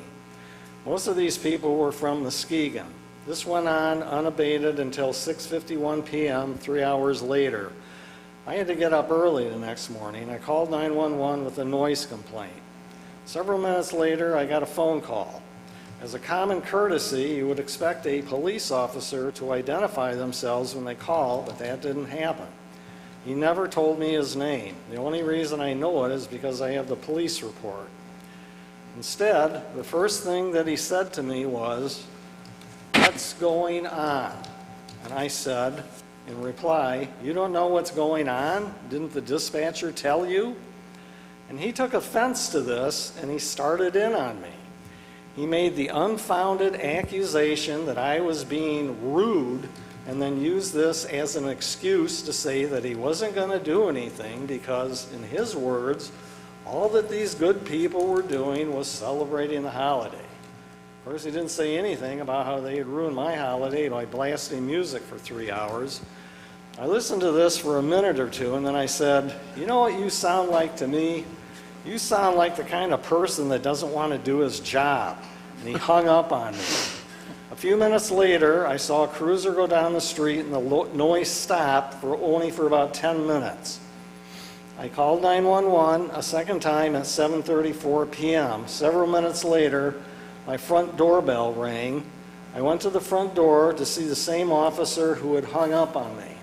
Most of these people were from Muskegon. This went on unabated until 6:51 p.m., 3 hours later. I had to get up early the next morning. I called 911 with a noise complaint. Several minutes later, I got a phone call. As a common courtesy, you would expect a police officer to identify themselves when they call, but that didn't happen. He never told me his name. The only reason I know it is because I have the police report. Instead, the first thing that he said to me was, "What's going on?" And I said, in reply, "You don't know what's going on? Didn't the dispatcher tell you?" And he took offense to this, and he started in on me. He made the unfounded accusation that I was being rude, and then used this as an excuse to say that he wasn't going to do anything because, in his words, all that these good people were doing was celebrating the holiday. Of course, he didn't say anything about how they had ruined my holiday by blasting music for 3 hours. I listened to this for a minute or two, and then I said, "You know what you sound like to me? You sound like the kind of person that doesn't want to do his job." And he hung up on me. A few minutes later, I saw a cruiser go down the street, and the noise stopped only for about 10 minutes. I called 911 a second time at 7:34 p.m. Several minutes later, my front doorbell rang. I went to the front door to see the same officer who had hung up on me.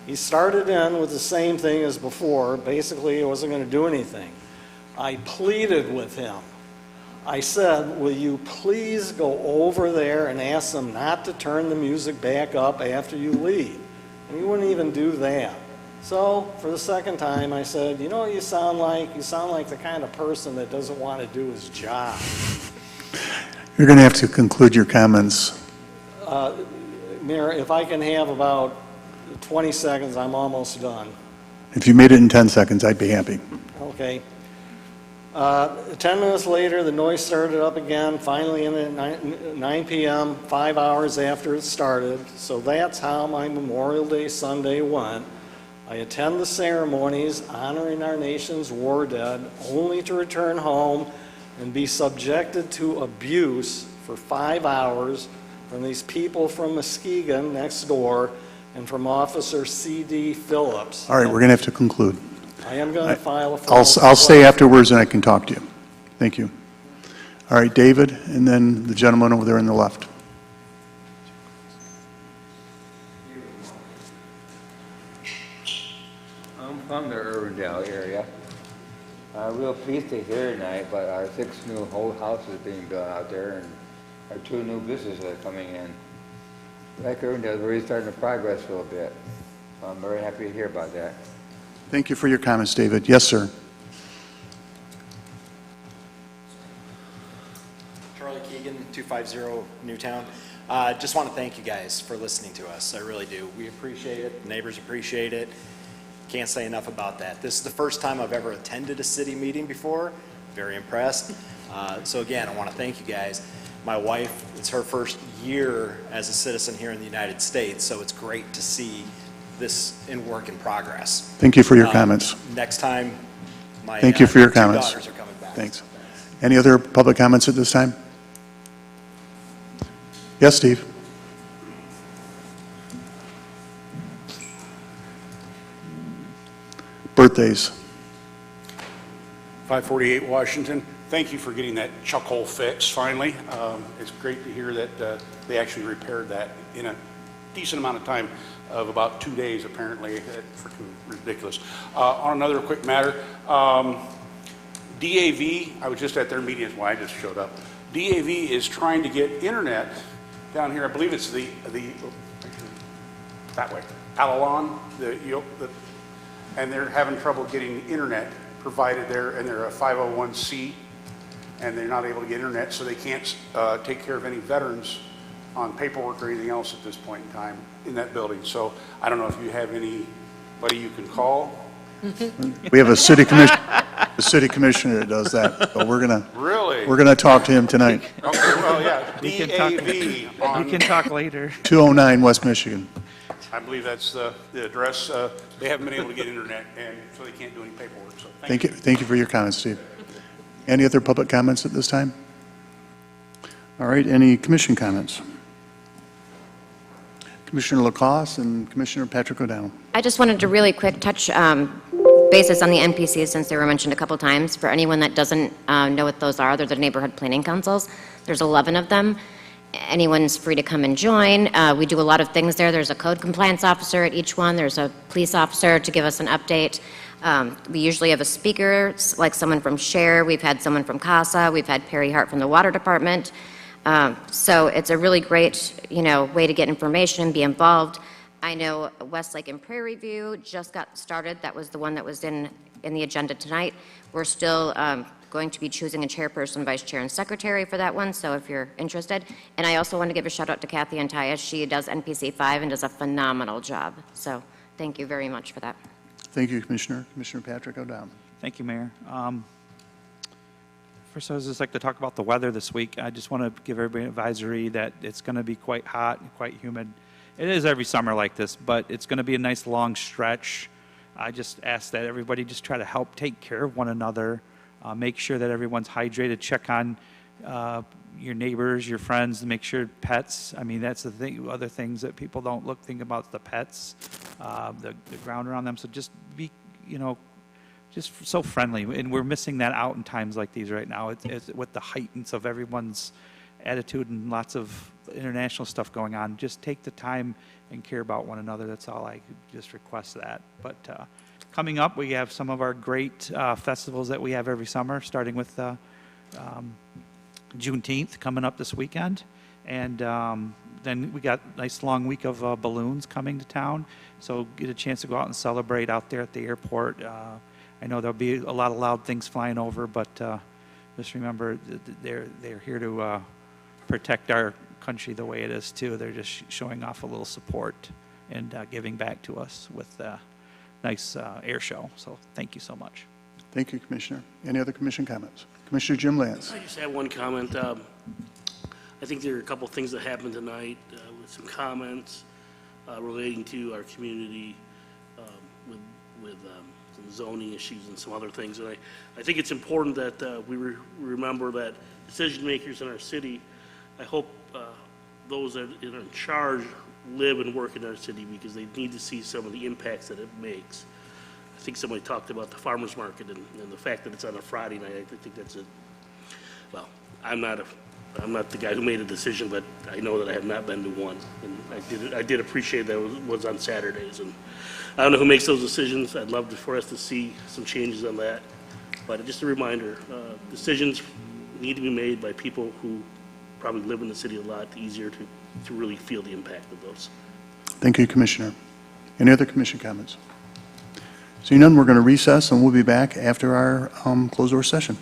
He started in with the same thing as before. Basically, he wasn't going to do anything. I pleaded with him. I said, "Will you please go over there and ask them not to turn the music back up after you leave?" And he wouldn't even do that. So, for the second time, I said, "You know what you sound like? You sound like the kind of person that doesn't want to do his job." You're going to have to conclude your comments. Mayor, if I can have about 20 seconds, I'm almost done. If you made it in 10 seconds, I'd be happy. Okay. 10 minutes later, the noise started up again, finally in at 9 p.m., 5 hours after it started. So that's how my Memorial Day Sunday went. I attend the ceremonies honoring our nation's war dead, only to return home and be subjected to abuse for 5 hours from these people from Muskegon next door and from Officer C.D. Phillips. All right, we're going to have to conclude. I am going to file a I'll follow-up stay afterwards and I can talk to you. Thank you. All right, David, and then the gentleman over there on the left. I'm from the Urbandale area. Real pleased to hear tonight about our 6 new whole houses being built out there and our 2 new businesses that are coming in. Like Urbandale is really starting to progress a little bit. So I'm very happy to hear about that. Thank you for your comments, David. Yes, sir. Charlie Keegan, 250 Newtown. Just want to thank you guys for listening to us. I really do. We appreciate it. The neighbors appreciate it. Can't say enough about that. This is the first time I've ever attended a city meeting before. Very impressed. So again, I want to thank you guys. My wife, it's her first year as a citizen here in the United States, so it's great to see this in work in progress. Thank you for your comments. Next time, my Thank you for your 2 comments. daughters are coming back. Thanks. Any other public comments at this time? Yes, Steve? Birthdays. 548 Washington. Thank you for getting that chuck hole fixed finally. It's great to hear that they actually repaired that in a decent amount of time of about 2 days, apparently. That's freaking ridiculous. On another quick matter, DAV, I was just at their meeting, that's why I just showed up. DAV is trying to get internet down here. I believe it's that way, Alalon, and they're having trouble getting internet provided there, and they're a 501c, and they're not able to get internet, so they can't take care of any veterans on paperwork or anything else at this point in time in that building. So I don't know if you have anybody you can call. We have a city commissioner that does that, but we're gonna talk to him tonight. Okay, well, yeah, We can DAV talk later. 209 West Michigan. I believe that's the address. They haven't been able to get internet, and so they can't do any paperwork. So Thank you. Thank you for your comments, Steve. Any other public comments at this time? All right, any commission comments? Commissioner Lacoste and Commissioner Patrick O'Donnell. I just wanted to really quick touch basis on the NPCs since they were mentioned a couple times. For anyone that doesn't know what those are, they're the neighborhood planning councils. There's 11 of them. Anyone's free to come and join. We do a lot of things there. There's a code compliance officer at each one. There's a police officer to give us an update. We usually have a speaker, like someone from SHARE. We've had someone from CASA. We've had Perry Hart from the Water Department. So it's a really great, way to get information and be involved. I know Westlake and Prairie View just got started. That was the one that was in the agenda tonight. We're still going to be choosing a chairperson, vice chair, and secretary for that one, so if you're interested. And I also want to give a shout out to Kathy Antaya. She does NPC 5 and does a phenomenal job. So thank you very much for that. Thank you, Commissioner. Commissioner Patrick O'Donnell. Thank you, Mayor. First, I would just like to talk about the weather this week. I just want to give everybody an advisory that it's going to be quite hot and quite humid. It is every summer like this, but it's going to be a nice long stretch. I just ask that everybody just try to help take care of one another. Make sure that everyone's hydrated. Check on your neighbors, your friends, make sure pets. I mean, that's the thing. Other things that people don't think about the pets, the ground around them. So just be, just so friendly. And we're missing that out in times like these right now. It's with the heightness of everyone's attitude and lots of international stuff going on. Just take the time and care about one another. That's all I could just request that. But coming up, we have some of our great festivals that we have every summer, starting with Juneteenth coming up this weekend. And then we got a nice long week of balloons coming to town. So get a chance to go out and celebrate out there at the airport. I know there'll be a lot of loud things flying over, but just remember they're here to protect our country the way it is too. They're just showing off a little support and giving back to us with a nice air show. So thank you so much. Thank you, Commissioner. Any other commission comments? Commissioner Jim Lance. I just have one comment. I think there are a couple things that happened tonight with some comments relating to our community with some zoning issues and some other things. And I think it's important that we remember that decision makers in our city, I hope those that are in charge live and work in our city because they need to see some of the impacts that it makes. I think somebody talked about the farmer's market and the fact that it's on a Friday night. I think that's well, I'm not the guy who made a decision, but I know that I have not been to one. And I did appreciate that it was on Saturdays. And I don't know who makes those decisions. I'd love for us to see some changes on that. But just a reminder, decisions need to be made by people who probably live in the city a lot easier to really feel the impact of those. Thank you, Commissioner. Any other commission comments? Seeing none, we're going to recess, and we'll be back after our closed-door session.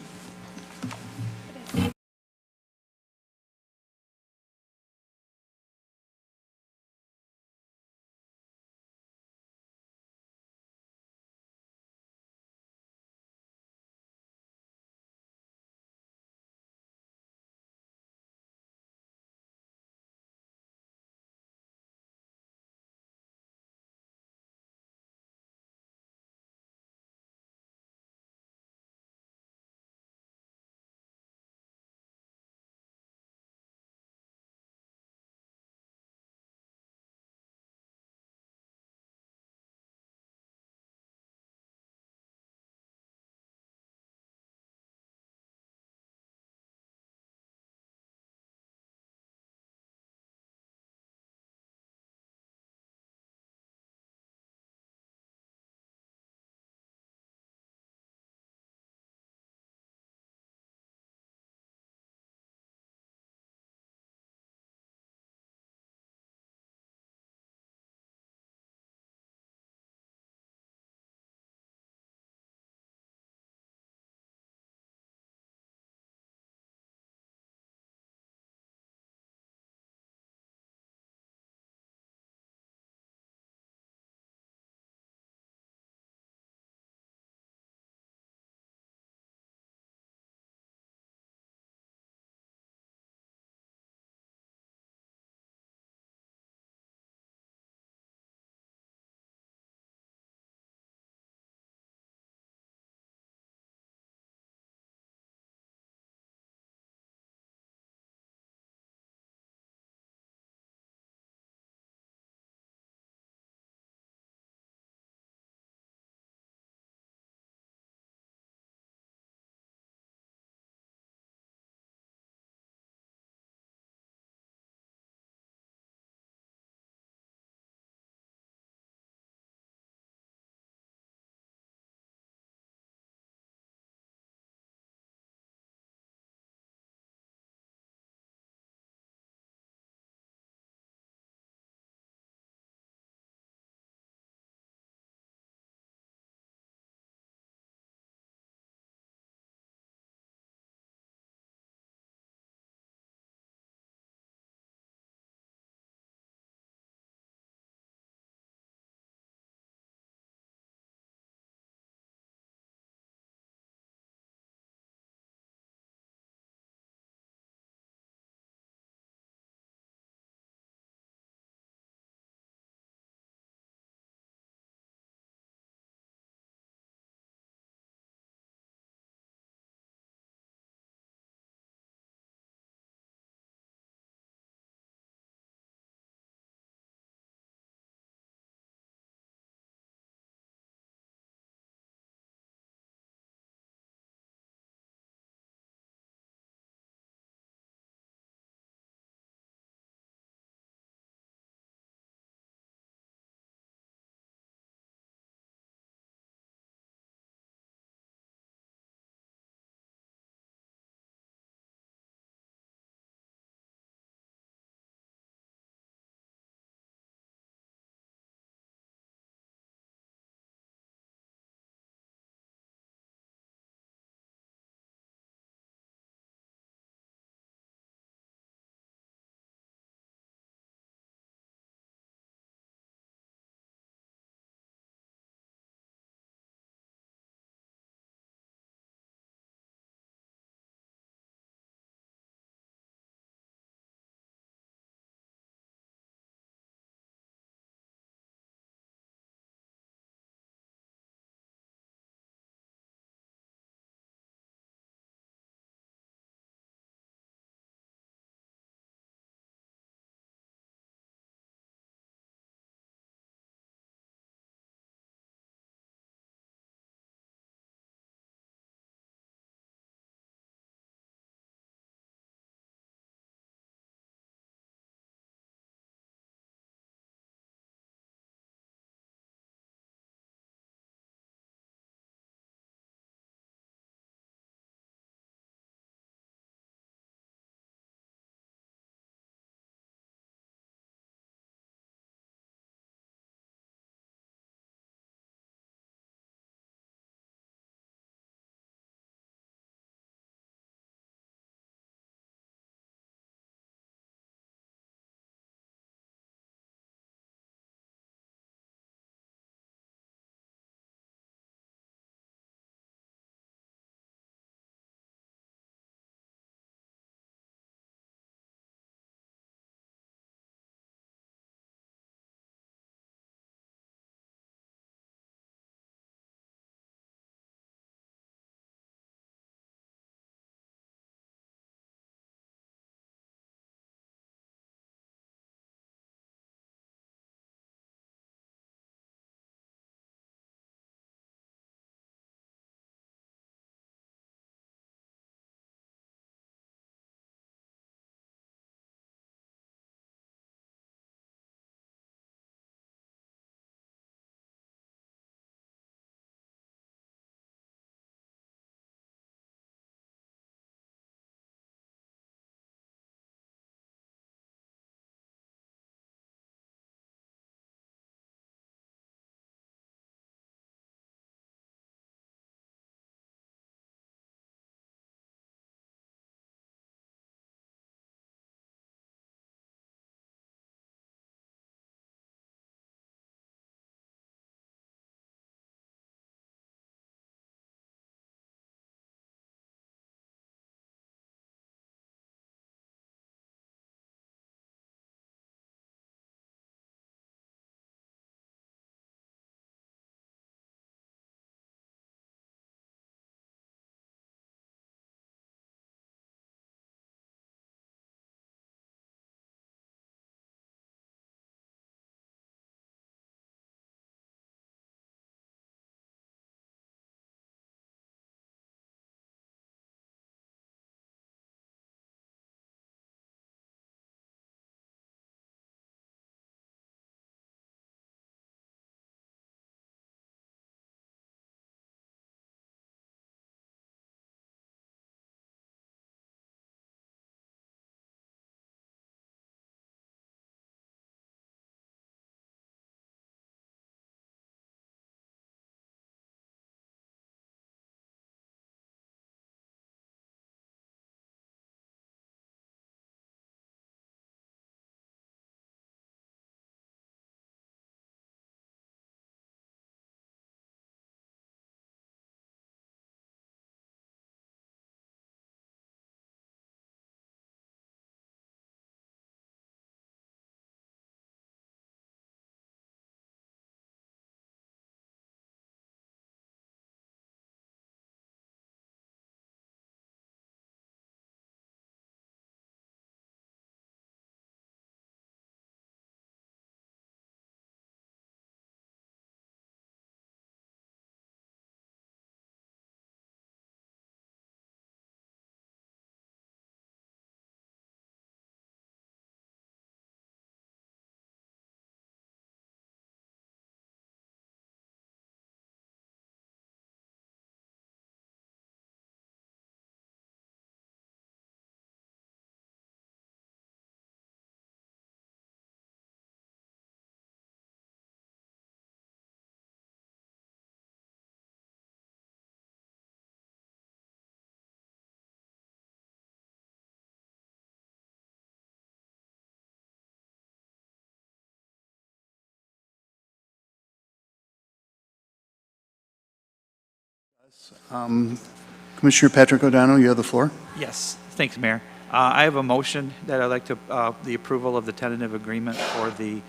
Commissioner Patrick O'Donnell, you have the floor. Yes, thanks, Mayor. I have a motion that I'd like to, the approval of the tentative agreement for the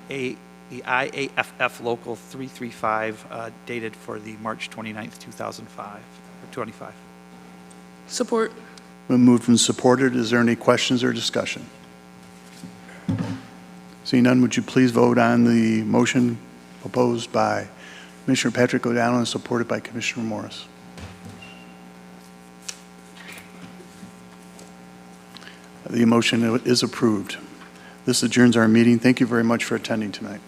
IAFF Local 335 dated for the March 29th, 2005, or 25. Support. Been moved and supported. Is there any questions or discussion? Seeing none, would you please vote on the motion proposed by Commissioner Patrick O'Donnell and supported by Commissioner Morris? The motion is approved. This adjourns our meeting. Thank you very much for attending tonight.